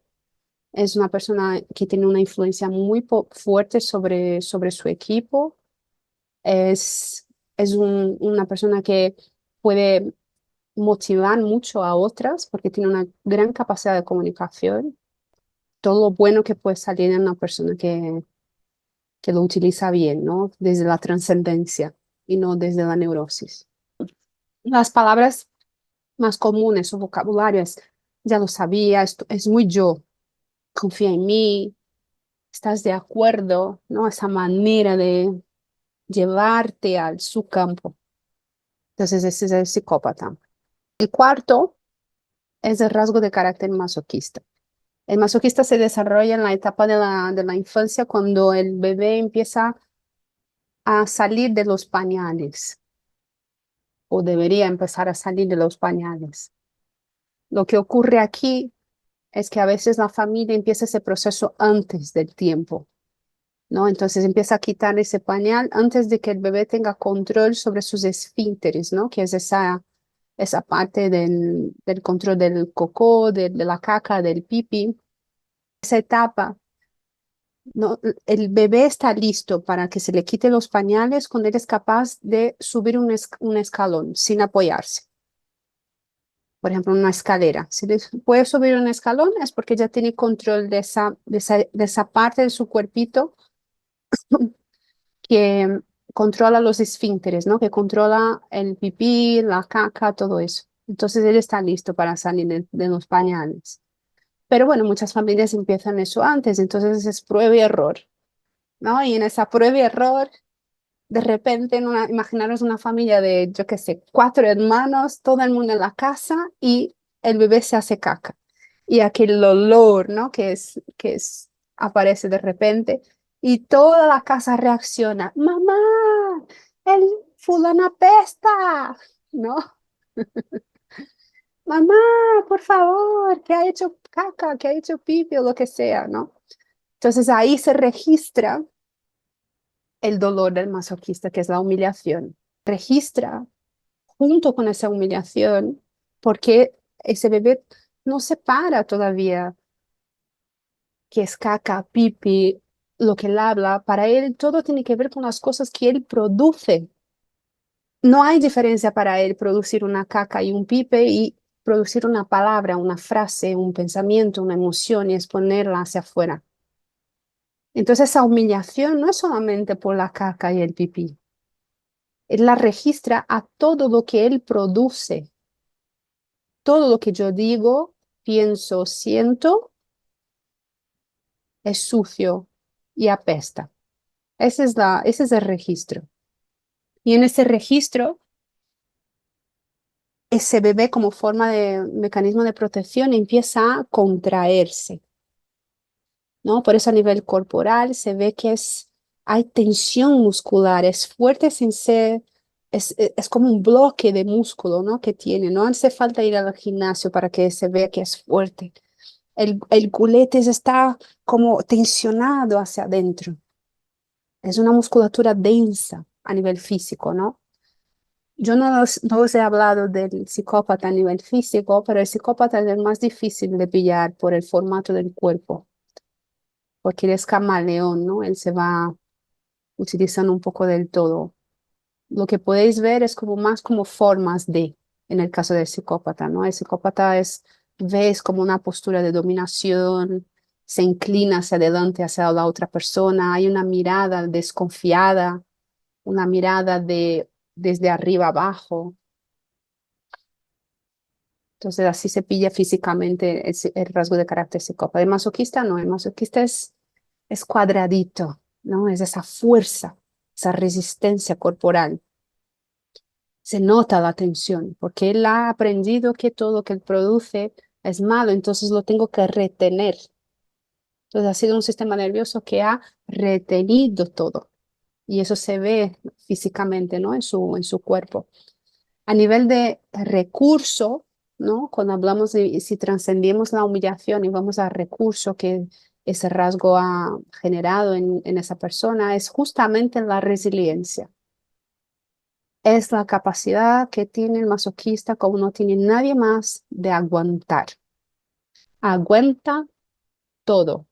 es una persona que tiene una influencia muy fuerte sobre su equipo, es, una persona que puede motivar mucho a otras porque tiene una gran capacidad de comunicación. Todo lo bueno que puede salir de una persona que lo utiliza bien, ¿no? Desde la trascendencia y no desde la neurosis. Las palabras más comunes o vocabulario es, ya lo sabía, esto es muy yo, confía en mí, estás de acuerdo, ¿no? Esa manera de llevarte al su campo. Entonces, ese es el psicópata. El cuarto es el rasgo de carácter masoquista. El masoquista se desarrolla en la etapa de la infancia cuando el bebé empieza a salir de los pañales o debería empezar a salir de los pañales. Lo que ocurre aquí es que a veces la familia empieza ese proceso antes del tiempo, ¿no? Entonces empieza a quitar ese pañal antes de que el bebé tenga control sobre sus esfínteres, ¿no? Que es esa parte del control del cocó, de la caca, del pipí. Esa etapa, ¿no? El bebé está listo para que se le quite los pañales cuando él es capaz de subir un escalón sin apoyarse. Por ejemplo, una escalera. Si puede subir un escalón es porque ya tiene control de esa parte de su cuerpito que controla los esfínteres, ¿no? Que controla el pipí, la caca, todo eso. Entonces él está listo para salir de los pañales. Pero bueno, muchas familias empiezan eso antes, entonces es prueba y error, ¿no? Y en esa prueba y error, de repente, imaginaros una familia de, yo qué sé, 4 hermanos, todo el mundo en la casa y el bebé se hace caca. Y aquel olor, ¿no? Aparece de repente y toda la casa reacciona, mamá, el fulano apesta, ¿no? Mamá, por favor, que ha hecho caca, que ha hecho pipi o lo que sea, ¿no? Entonces ahí se registra el dolor del masoquista, que es la humillación. Registra junto con esa humillación porque ese bebé no separa todavía que es caca, pipi, lo que él habla. Para él todo tiene que ver con las cosas que él produce. No hay diferencia para él producir una caca y un pipe y producir una palabra, una frase, un pensamiento, una emoción y exponerla hacia afuera. Entonces esa humillación no es solamente por la caca y el pipí. Él la registra a todo lo que él produce. Todo lo que yo digo, pienso, siento, es sucio y apesta. Ese es el registro. Y en ese registro, ese bebé como forma de mecanismo de protección empieza a contraerse, ¿no? Por eso a nivel corporal se ve que hay tensión muscular, es fuerte sin ser, es como un bloque de músculo, ¿no? Que tiene, no hace falta ir al gimnasio para que se vea que es fuerte. El culete está como tensionado hacia adentro. Es una musculatura densa. a nivel físico, ¿no? Yo no os he hablado del psicópata a nivel físico, pero el psicópata es el más difícil de pillar por el formato del cuerpo, porque él es camaleón, ¿no? Él se va utilizando un poco del todo. Lo que podéis ver es como más como formas de, en el caso del psicópata, ¿no? El psicópata ves como una postura de dominación, se inclina hacia adelante, hacia la otra persona, hay una mirada desconfiada, una mirada desde arriba abajo. Entonces así se pilla físicamente el rasgo de carácter psicópata. El masoquista no, el masoquista es cuadradito, ¿no? Es esa fuerza, esa resistencia corporal. Se nota la tensión, porque él ha aprendido que todo lo que él produce es malo, entonces lo tengo que retener. Entonces ha sido un sistema nervioso que ha retenido todo. Y eso se ve físicamente, ¿no? En su cuerpo. A nivel de recurso, ¿no? Cuando hablamos de si trascendemos la humillación y vamos al recurso que ese rasgo ha generado en esa persona, es justamente la resiliencia. Es la capacidad que tiene el masoquista como no tiene nadie más de aguantar. Aguanta todo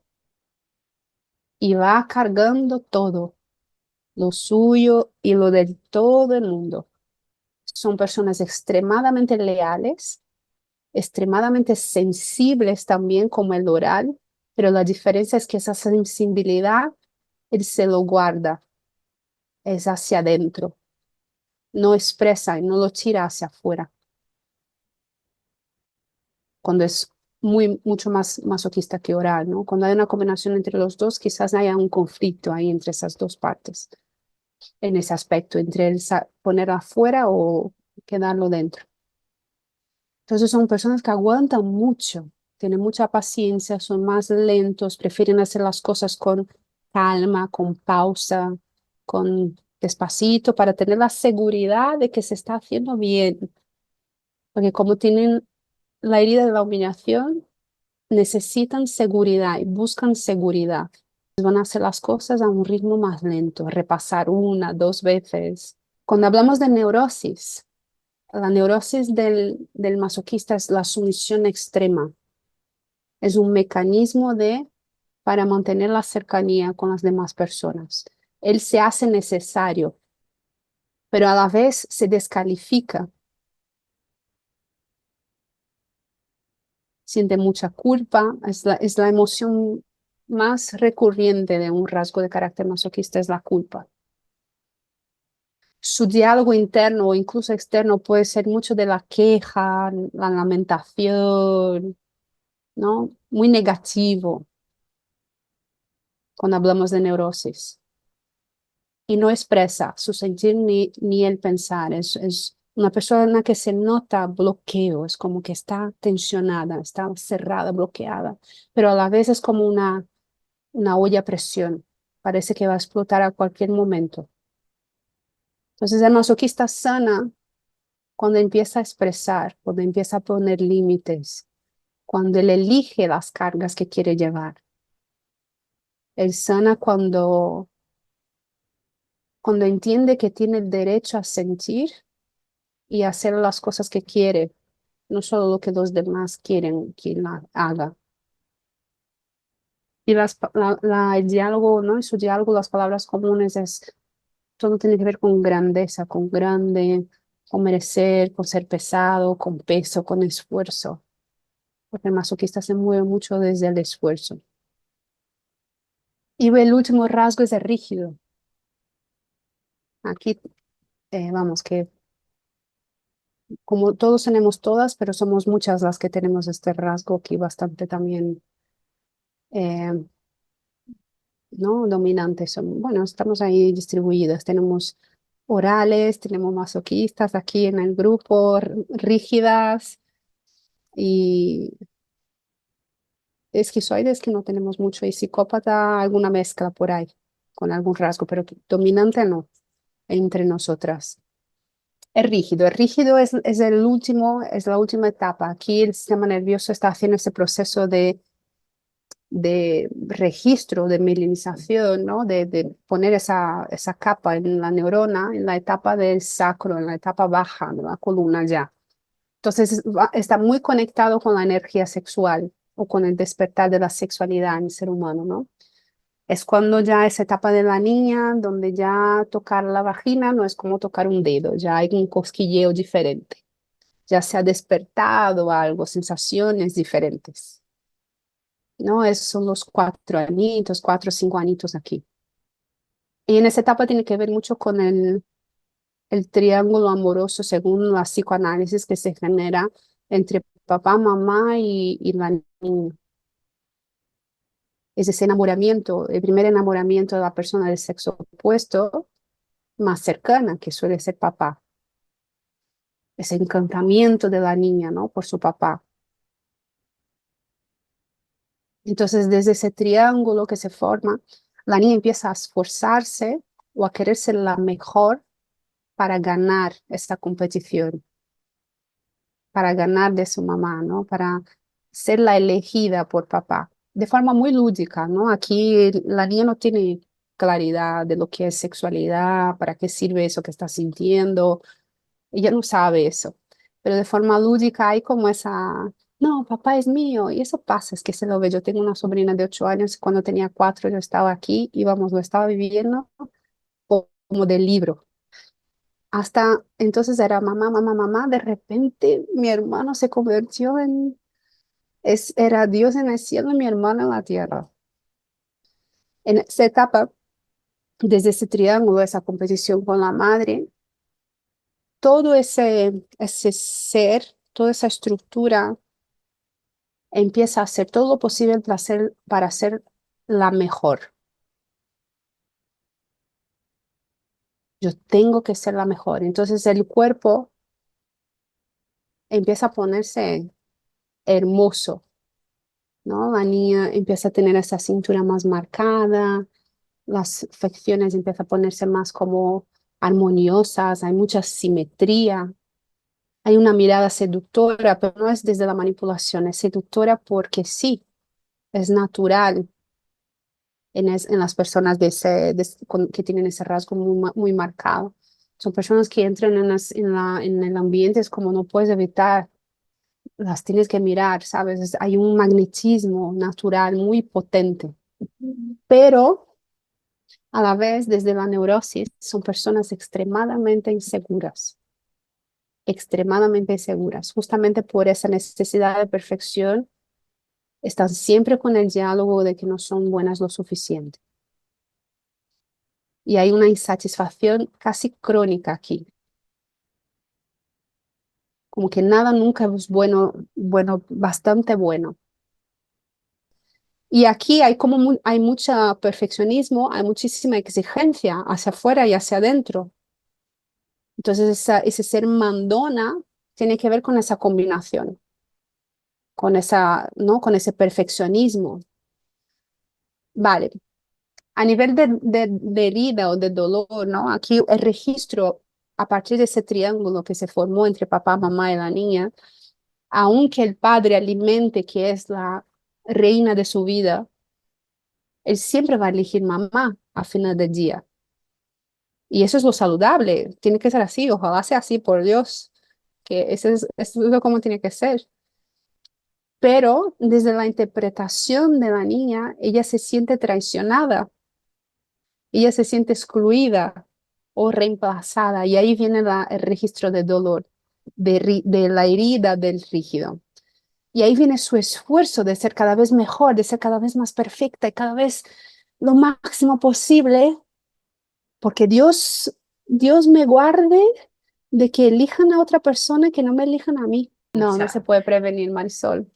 y va cargando todo, lo suyo y lo de todo el mundo. Son personas extremadamente leales, extremadamente sensibles también como el oral, pero la diferencia es que esa sensibilidad él se lo guarda, es hacia adentro, no expresa y no lo tira hacia afuera. Cuando es mucho más masoquista que oral, ¿no? Cuando hay una combinación entre los dos, quizás haya un conflicto ahí entre esas dos partes, en ese aspecto, entre el poner afuera o quedarlo dentro. Entonces son personas que aguantan mucho, tienen mucha paciencia, son más lentos, prefieren hacer las cosas con calma, con pausa, con despacito, para tener la seguridad de que se está haciendo bien. Porque como tienen la herida de la humillación, necesitan seguridad y buscan seguridad. Van a hacer las cosas a un ritmo más lento, repasar una, dos veces. Cuando hablamos de neurosis, la neurosis del masoquista es la sumisión extrema. Es un mecanismo para mantener la cercanía con las demás personas. Él se hace necesario, pero a la vez se descalifica. Siente mucha culpa, es la emoción más recurrente de un rasgo de carácter masoquista, es la culpa. Su diálogo interno o incluso externo puede ser mucho de la queja, la lamentación, ¿no? Muy negativo cuando hablamos de neurosis. Y no expresa su sentir ni el pensar. Es una persona que se nota bloqueo, es como que está tensionada, está cerrada, bloqueada, pero a la vez es como una olla a presión. Parece que va a explotar a cualquier momento. Entonces el masoquista sana cuando empieza a expresar, cuando empieza a poner límites, cuando él elige las cargas que quiere llevar. Él sana cuando entiende que tiene el derecho a sentir y hacer las cosas que quiere, no solo lo que los demás quieren que haga. Y el diálogo, ¿no? En su diálogo, las palabras comunes todo tiene que ver con grandeza, con grande, con merecer, con ser pesado, con peso, con esfuerzo. Porque el masoquista se mueve mucho desde el esfuerzo. Y el último rasgo es el rígido. Aquí, vamos, que como todos tenemos todas, pero somos muchas las que tenemos este rasgo aquí bastante también, eh, ¿no? Dominantes. Bueno, estamos ahí distribuidas. Tenemos orales, tenemos masoquistas aquí en el grupo, rígidas y esquizoides que no tenemos mucho y psicópata alguna mezcla por ahí con algún rasgo, pero dominante no entre nosotras. El rígido es el último, es la última etapa. Aquí el sistema nervioso está haciendo ese proceso de registro, de mielinización, ¿no? De poner esa capa en la neurona, en la etapa del sacro, en la etapa baja de la columna ya. Entonces está muy conectado con la energía sexual o con el despertar de la sexualidad en el ser humano, ¿no? Es cuando ya esa etapa de la niña, donde ya tocar la vagina no es como tocar un dedo, ya hay un cosquilleo diferente, ya se ha despertado algo, sensaciones diferentes, ¿no? Esos son los 4 añitos, 4 o 5 añitos aquí. Y en esa etapa tiene que ver mucho con el triángulo amoroso según la psicoanálisis que se genera entre papá, mamá y la niña. Es ese enamoramiento, el primer enamoramiento de la persona del sexo opuesto más cercana, que suele ser papá. Ese encantamiento de la niña, ¿no? Por su papá. Entonces, desde ese triángulo que se forma, la niña empieza a esforzarse o a querer ser la mejor para ganar esta competición, para ganar de su mamá, ¿no? Para ser la elegida por papá, de forma muy lúdica, ¿no? Aquí la niña no tiene claridad de lo que es sexualidad, para qué sirve eso que está sintiendo, ella no sabe eso, pero de forma lúdica hay como esa, no, papá es mío, y eso pasa, es que se lo ve, yo tengo una sobrina de 8 años, cuando tenía 4 yo estaba aquí, íbamos, lo estaba viviendo como del libro. Hasta entonces era mamá, mamá, mamá. De repente mi hermano se convirtió era Dios en el cielo y mi hermano en la tierra. En esa etapa, desde ese triángulo, esa competición con la madre, todo ese ser, toda esa estructura empieza a hacer todo lo posible para ser la mejor. Yo tengo que ser la mejor. Entonces el cuerpo empieza a ponerse hermoso, ¿no? La niña empieza a tener esa cintura más marcada, las facciones empiezan a ponerse más como armoniosas, hay mucha simetría, hay una mirada seductora, pero no es desde la manipulación, es seductora porque sí, es natural en las personas que tienen ese rasgo muy marcado. Son personas que entran en el ambiente, es como no puedes evitar, las tienes que mirar, ¿sabes? Hay un magnetismo natural muy potente, pero a la vez, desde la neurosis, son personas extremadamente inseguras, justamente por esa necesidad de perfección, están siempre con el diálogo de que no son buenas lo suficiente. Y hay una insatisfacción casi crónica aquí, como que nada nunca es bueno, bueno, bastante bueno. Y aquí hay hay mucho perfeccionismo, hay muchísima exigencia hacia afuera y hacia adentro. Entonces ese ser mandona tiene que ver con esa combinación, ¿no? Con ese perfeccionismo. Vale, a nivel de herida o de dolor, ¿no? Aquí el registro a partir de ese triángulo que se formó entre papá, mamá y la niña, aunque el padre alimente que es la reina de su vida, él siempre va a elegir mamá a final del día. Y eso es lo saludable, tiene que ser así, ojalá sea así, por Dios, que eso es lo como tiene que ser. Pero desde la interpretación de la niña, ella se siente traicionada, ella se siente excluida o reemplazada, y ahí viene el registro de dolor, de la herida del rígido. Y ahí viene su esfuerzo de ser cada vez mejor, de ser cada vez más perfecta y cada vez lo máximo posible, porque Dios me guarde de que elijan a otra persona y que no me elijan a mí. No, no se puede prevenir, Marisol.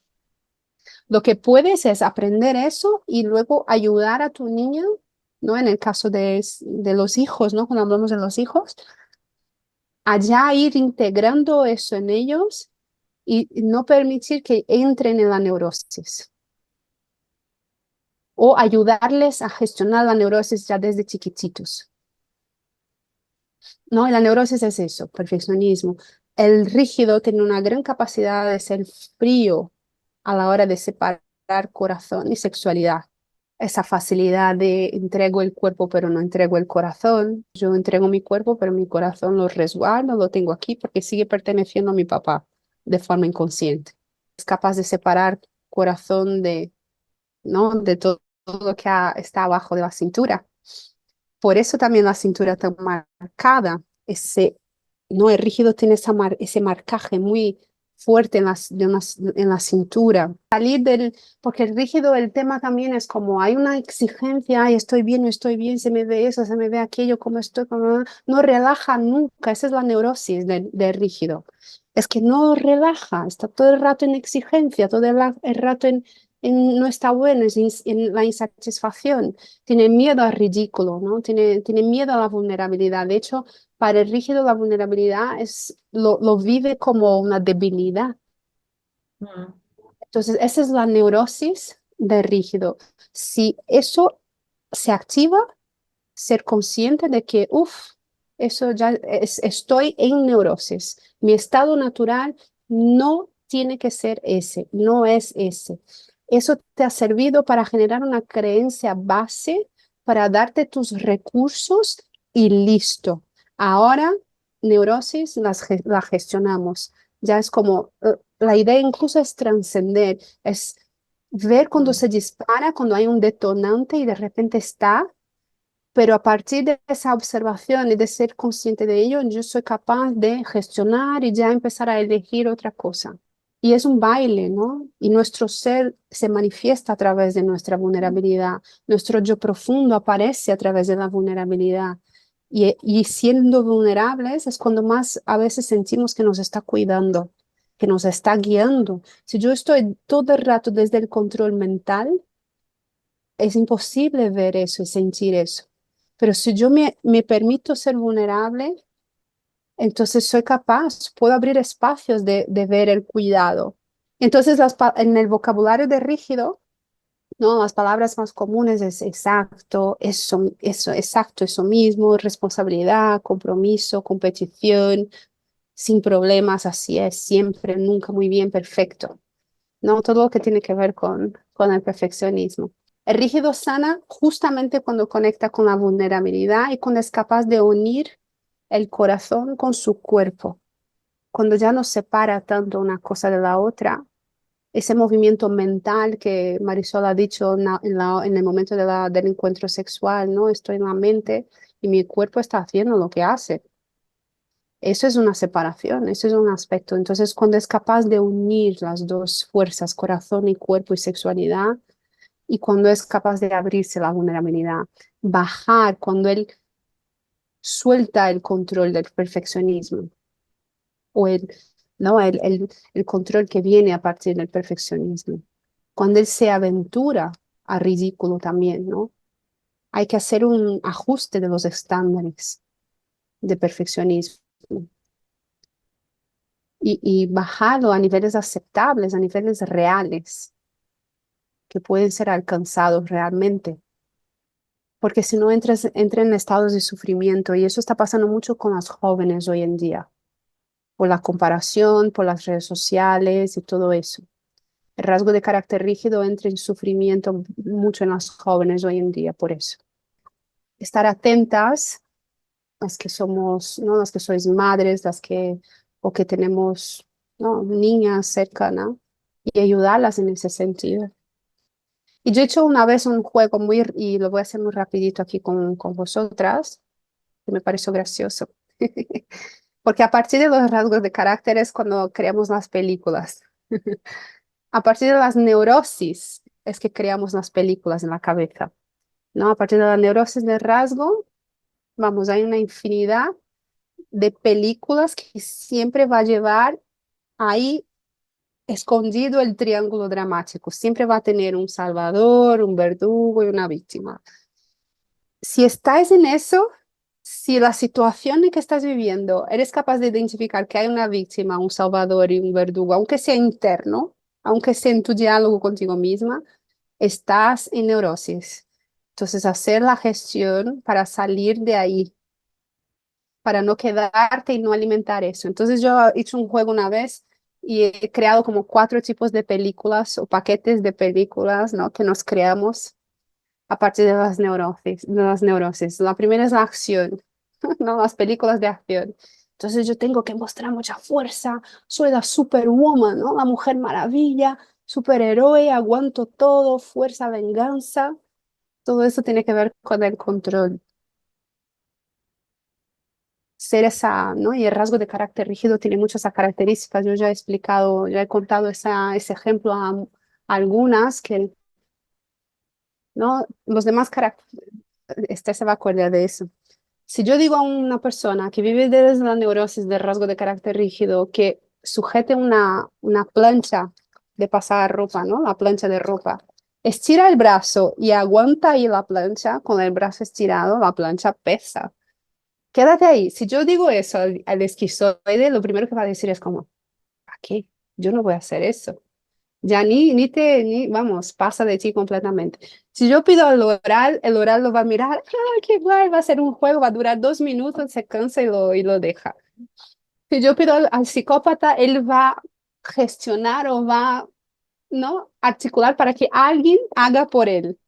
Lo que puedes es aprender eso y luego ayudar a tu niña, ¿no? En el caso de los hijos, ¿no? Cuando hablamos de los hijos, allá ir integrando eso en ellos y no permitir que entren en la neurosis. O ayudarles a gestionar la neurosis ya desde chiquititos. ¿No? Y la neurosis es eso, perfeccionismo. El rígido tiene una gran capacidad de ser frío a la hora de separar corazón y sexualidad. Esa facilidad de entrego el cuerpo pero no entrego el corazón. Yo entrego mi cuerpo pero mi corazón lo resguardo, lo tengo aquí porque sigue perteneciendo a mi papá de forma inconsciente. Es capaz de separar corazón de, ¿no? de todo lo que está abajo de la cintura. Por eso también la cintura está marcada. No, el rígido tiene ese marcaje muy fuerte en la cintura. Salir porque el rígido, el tema también es como hay una exigencia, ay, no estoy bien, se me ve eso, se me ve aquello, cómo estoy, no relaja nunca. Esa es la neurosis del rígido. Es que no relaja, está todo el rato en exigencia, todo el rato no está bueno, en la insatisfacción, tiene miedo al ridículo, ¿no? Tiene miedo a la vulnerabilidad. De hecho, para el rígido la vulnerabilidad lo vive como una debilidad. Mm. Entonces, esa es la neurosis del rígido. Si eso se activa, ser consciente de que, eso ya estoy en neurosis. Mi estado natural no tiene que ser ese, no es ese. Eso te ha servido para generar una creencia base, para darte tus recursos y listo. Ahora, neurosis la gestionamos. Ya es como, la idea incluso es trascender, es ver cuando se dispara, cuando hay un detonante y de repente está, pero a partir de esa observación y de ser consciente de ello, yo soy capaz de gestionar y ya empezar a elegir otra cosa. Y es un baile, ¿no? Y nuestro ser se manifiesta a través de nuestra vulnerabilidad. Nuestro yo profundo aparece a través de la vulnerabilidad. Y siendo vulnerables es cuando más a veces sentimos que nos está cuidando, que nos está guiando. Si yo estoy todo el rato desde el control mental, es imposible ver eso y sentir eso. Pero si yo me permito ser vulnerable, entonces soy capaz, puedo abrir espacios de ver el cuidado. Entonces, en el vocabulario de rígido, ¿no? Las palabras más comunes es exacto, exacto, eso mismo, responsabilidad, compromiso, competición, sin problemas, así es, siempre, nunca, muy bien, perfecto. ¿No? Todo lo que tiene que ver con el perfeccionismo. El rígido sana justamente cuando conecta con la vulnerabilidad y cuando es capaz de unir el corazón con su cuerpo. Cuando ya no separa tanto una cosa de la otra, ese movimiento mental que Marisol ha dicho en el momento del encuentro sexual, ¿no? Estoy en la mente y mi cuerpo está haciendo lo que hace. Eso es una separación, eso es un aspecto. Entonces, cuando es capaz de unir las dos fuerzas, corazón y cuerpo y sexualidad, y cuando es capaz de abrirse la vulnerabilidad, bajar, cuando él suelta el control del perfeccionismo o ¿no? el control que viene a partir del perfeccionismo. Cuando él se aventura a ridículo también, ¿no? Hay que hacer un ajuste de los estándares de perfeccionismo y bajarlo a niveles aceptables, a niveles reales, que pueden ser alcanzados realmente. Porque si no entra en estados de sufrimiento, y eso está pasando mucho con las jóvenes hoy en día, por la comparación, por las redes sociales y todo eso. El rasgo de carácter rígido entra en sufrimiento mucho en las jóvenes hoy en día, por eso. Estar atentas, las que somos, ¿no? Las que sois madres, o que tenemos, ¿no? Niñas cercanas, y ayudarlas en ese sentido. Y yo he hecho una vez un juego y lo voy a hacer muy rapidito aquí con vosotras, que me pareció gracioso. Porque a partir de los rasgos de carácter es cuando creamos las películas. A partir de las neurosis es que creamos las películas en la cabeza, ¿no? A partir de la neurosis del rasgo, vamos, hay una infinidad de películas que siempre va a llevar ahí escondido el triángulo dramático. Siempre va a tener un salvador, un verdugo y una víctima. Si estáis en eso, si la situación en que estás viviendo, eres capaz de identificar que hay una víctima, un salvador y un verdugo, aunque sea interno, aunque sea en tu diálogo contigo misma, estás en neurosis. Entonces, hacer la gestión para salir de ahí, para no quedarte y no alimentar eso. Entonces, yo he hecho un juego una vez y he creado como 4 tipos de películas o paquetes de películas, ¿no? Que nos creamos a partir de las neurosis. La primera es la acción, ¿no? Las películas de acción. Entonces yo tengo que mostrar mucha fuerza, soy la superwoman, ¿no? La mujer maravilla, superhéroe, aguanto todo, fuerza, venganza. Todo eso tiene que ver con el control. Ser esa, ¿no? Y el rasgo de carácter rígido tiene muchas características. Yo ya he explicado, ya he contado ese ejemplo a algunas que, ¿no? Los demás caracteres, este se va a acordar de eso. Si yo digo a una persona que vive desde la neurosis del rasgo de carácter rígido que sujete una plancha de pasar ropa, ¿no? La plancha de ropa. Estira el brazo y aguanta ahí la plancha, con el brazo estirado, la plancha pesa. Quédate ahí. Si yo digo eso al esquizoide, lo primero que va a decir es como, ¿para qué? Yo no voy a hacer eso. Ya vamos, pasa de ti completamente. Si yo pido al oral, el oral lo va a mirar, ah, qué guay, va a ser un juego, va a durar 2 minutos, se cansa y lo deja. Si yo pido al psicópata, él va a gestionar o va, ¿no? Articular para que alguien haga por él.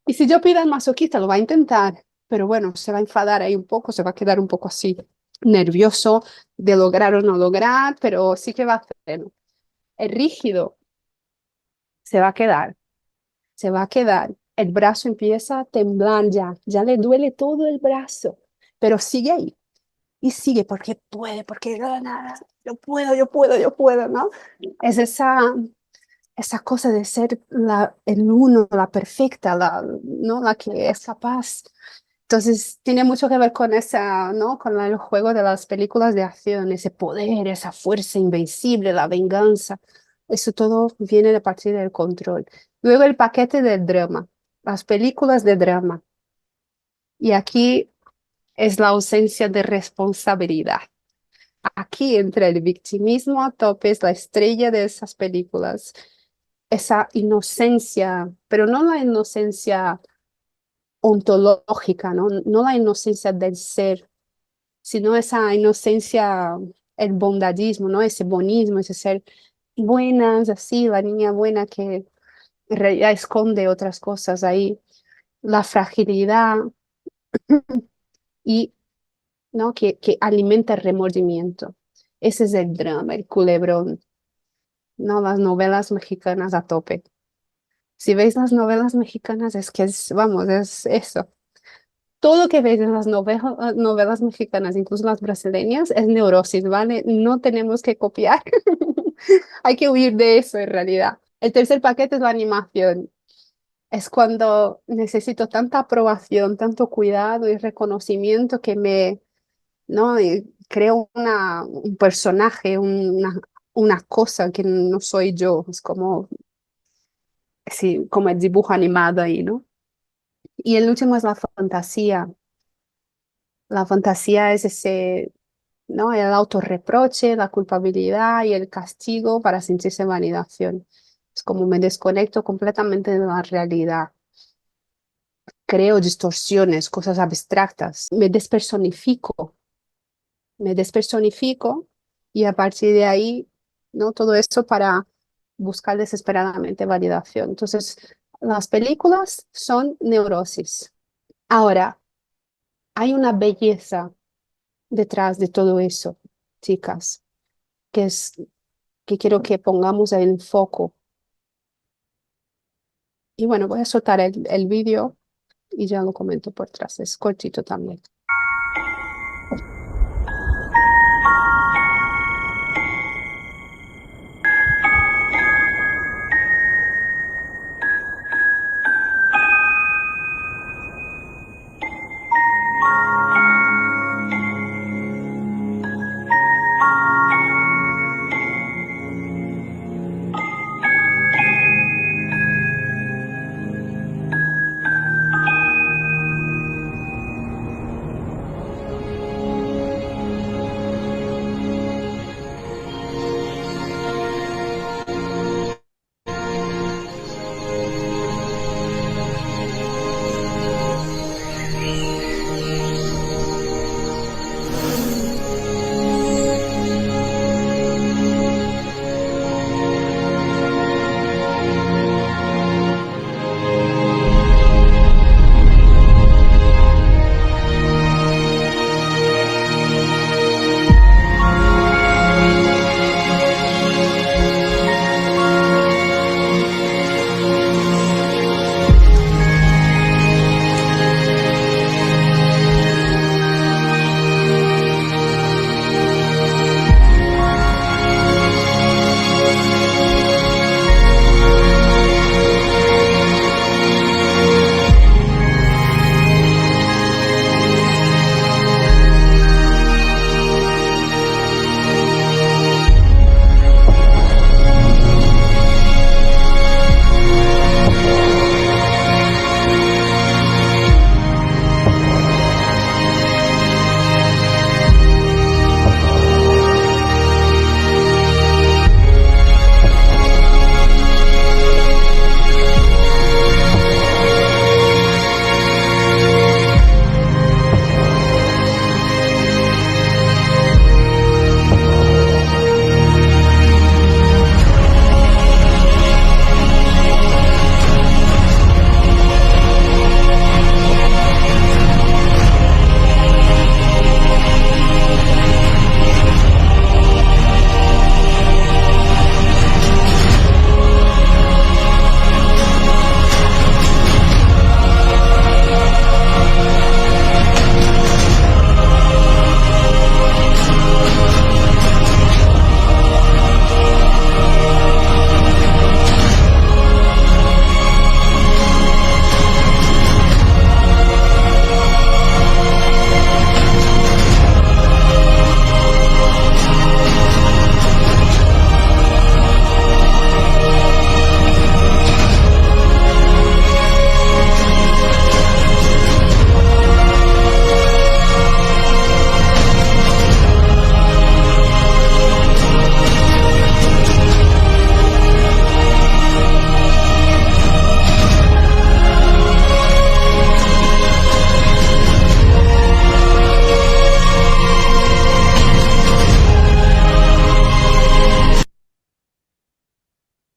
Y si yo pido al masoquista, lo va a intentar, pero bueno, se va a enfadar ahí un poco, se va a quedar un poco así nervioso de lograr o no lograr, pero sí que va a hacerlo. El rígido se va a quedar, se va a quedar. El brazo empieza a temblar ya le duele todo el brazo, pero sigue ahí y sigue porque puede, porque nada, yo puedo, ¿no? Es esa cosa de ser el uno, la perfecta, ¿no? La que es capaz. Entonces, tiene mucho que ver con ¿no? Con el juego de las películas de acción, ese poder, esa fuerza invencible, la venganza. Eso todo viene de partir del control. Luego el paquete del drama, las películas de drama. Y aquí es la ausencia de responsabilidad. Aquí entra el victimismo a tope, es la estrella de esas películas. Esa inocencia, pero no la inocencia ontológica, ¿no? No la inocencia del ser, sino esa inocencia, el bondadismo, ¿no? Ese bonismo, ese ser buenas, así, la niña buena que en realidad esconde otras cosas ahí, la fragilidad y, ¿no? Que alimenta el remordimiento. Ese es el drama, el culebrón, ¿no? Las novelas mexicanas a tope. Si veis las novelas mexicanas, es que vamos, es eso. Todo lo que veis en las novelas mexicanas, incluso las brasileñas, es neurosis, ¿vale? No tenemos que copiar. Hay que huir de eso en realidad. El tercer paquete es la animación. Es cuando necesito tanta aprobación, tanto cuidado y reconocimiento que ¿no? Creo un personaje, una cosa que no soy yo. Es como, sí, como el dibujo animado ahí, ¿no? Y el último es la fantasía. La fantasía es ¿no? El autorreproche, la culpabilidad y el castigo para sentirse validación. Es como me desconecto completamente de la realidad. Creo distorsiones, cosas abstractas. Me despersonifico y a partir de ahí, ¿no? Todo esto para buscar desesperadamente validación. Entonces, las películas son neurosis. Ahora, hay una belleza detrás de todo eso, chicas, que es que quiero que pongamos el foco. Y bueno, voy a soltar el vídeo y ya lo comento por atrás. Es cortito también.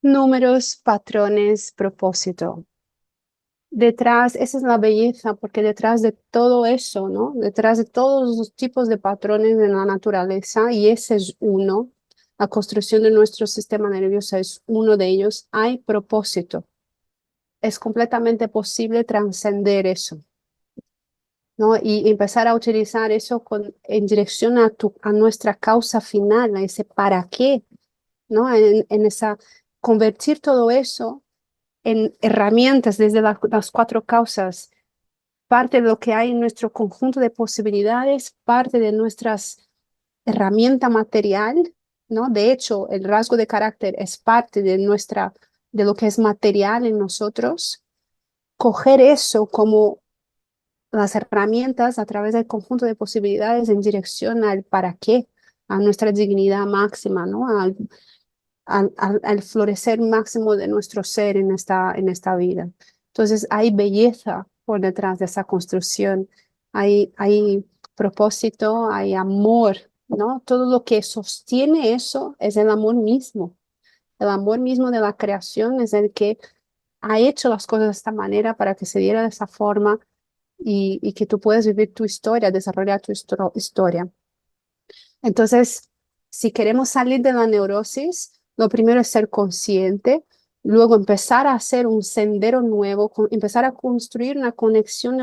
Números, patrones, propósito. Detrás, esa es la belleza, porque detrás de todo eso, ¿no? Detrás de todos los tipos de patrones de la naturaleza, y ese es uno, la construcción de nuestro sistema nervioso es uno de ellos, hay propósito. Es completamente posible trascender eso, ¿no? Y empezar a utilizar eso en dirección a nuestra causa final, a ese para qué, ¿no? Convertir todo eso en herramientas desde las cuatro causas, parte de lo que hay en nuestro conjunto de posibilidades, parte de nuestras herramienta material, ¿no? De hecho, el rasgo de carácter es parte de lo que es material en nosotros. Coger eso como las herramientas a través del conjunto de posibilidades en dirección al para qué, a nuestra dignidad máxima, ¿no? Al florecer máximo de nuestro ser en esta vida. Entonces hay belleza por detrás de esa construcción, hay propósito, hay amor, ¿no? Todo lo que sostiene eso es el amor mismo. El amor mismo de la creación es el que ha hecho las cosas de esta manera para que se diera de esa forma y que tú puedas vivir tu historia, desarrollar tu historia. Entonces, si queremos salir de la neurosis, lo primero es ser consciente, luego empezar a hacer un sendero nuevo, empezar a construir una conexión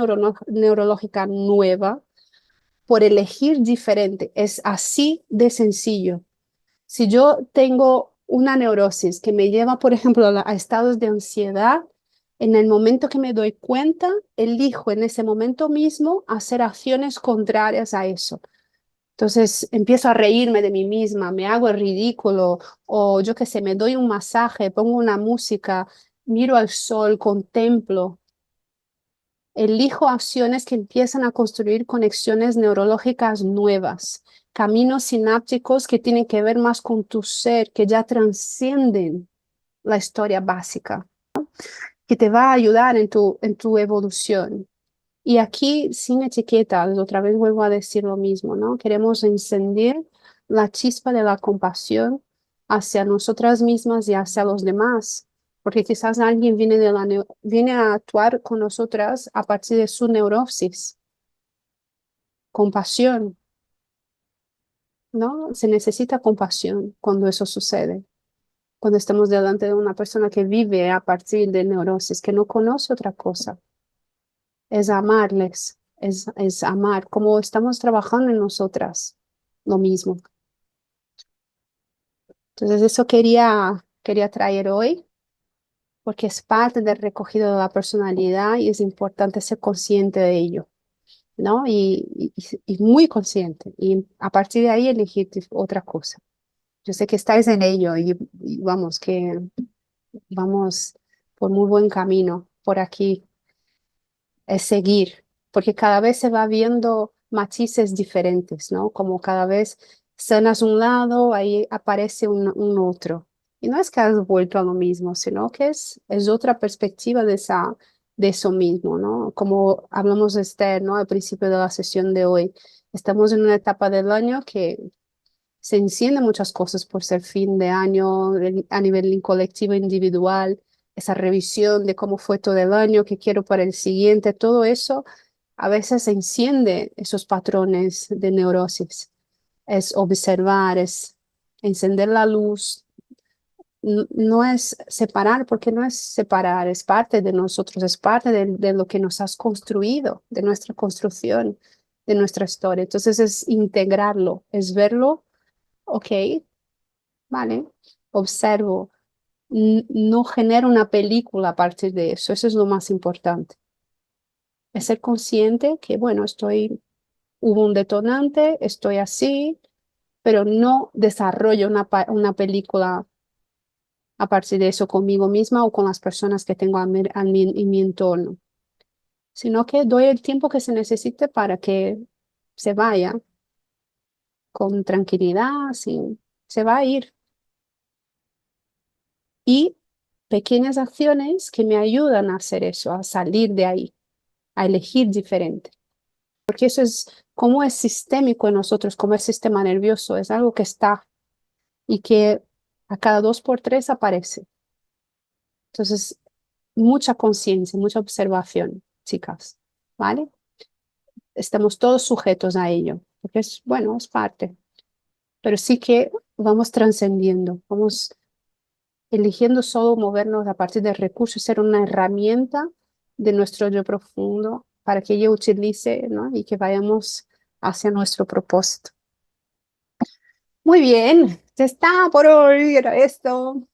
neurológica nueva por elegir diferente. Es así de sencillo. Si yo tengo una neurosis que me lleva, por ejemplo, a estados de ansiedad, en el momento que me doy cuenta, elijo en ese momento mismo hacer acciones contrarias a eso. Entonces empiezo a reírme de mí misma, me hago el ridículo o yo qué sé, me doy un masaje, pongo una música, miro al sol, contemplo. Elijo acciones que empiezan a construir conexiones neurológicas nuevas, caminos sinápticos que tienen que ver más con tu ser, que ya trascienden la historia básica, que te va a ayudar en tu evolución. Y aquí, sin etiquetas, otra vez vuelvo a decir lo mismo, ¿no? Queremos encender la chispa de la compasión hacia nosotras mismas y hacia los demás, porque quizás alguien viene a actuar con nosotras a partir de su neurosis. Compasión, ¿no? Se necesita compasión cuando eso sucede, cuando estamos delante de una persona que vive a partir de neurosis, que no conoce otra cosa. Es amarles, es amar, como estamos trabajando en nosotras, lo mismo. Entonces eso quería traer hoy, porque es parte del recogido de la personalidad y es importante ser consciente de ello, ¿no? Y muy consciente, y a partir de ahí elegir otra cosa. Yo sé que estáis en ello y vamos, que vamos por muy buen camino por aquí. Es seguir, porque cada vez se va viendo matices diferentes, ¿no? Como cada vez sanas un lado, ahí aparece un otro. Y no es que has vuelto a lo mismo, sino que es otra perspectiva de eso mismo, ¿no? Como hablamos de Esther, ¿no? Al principio de la sesión de hoy. Estamos en una etapa del año que se encienden muchas cosas por ser fin de año a nivel colectivo, individual, esa revisión de cómo fue todo el año, qué quiero para el siguiente, todo eso a veces enciende esos patrones de neurosis. Es observar, es encender la luz. No es separar, porque no es separar, es parte de nosotros, es parte de lo que nos has construido, de nuestra construcción, de nuestra historia. Entonces es integrarlo, es verlo. Ok, vale, observo, no genero una película a partir de eso es lo más importante. Es ser consciente que, bueno, hubo un detonante, estoy así, pero no desarrollo una película a partir de eso conmigo misma o con las personas que tengo en mi entorno, sino que doy el tiempo que se necesite para que se vaya con tranquilidad, se va a ir. Y pequeñas acciones que me ayudan a hacer eso, a salir de ahí, a elegir diferente. Porque eso es como es sistémico en nosotros, como el sistema nervioso, es algo que está y que a cada 2 por 3 aparece. Entonces, mucha conciencia, mucha observación, chicas, ¿vale? Estamos todos sujetos a ello, porque es, bueno, es parte, pero sí que vamos trascendiendo, vamos eligiendo solo movernos a partir del recurso, ser una herramienta de nuestro yo profundo para que ella utilice, ¿no? Y que vayamos hacia nuestro propósito. Muy bien, ya está por hoy, era esto.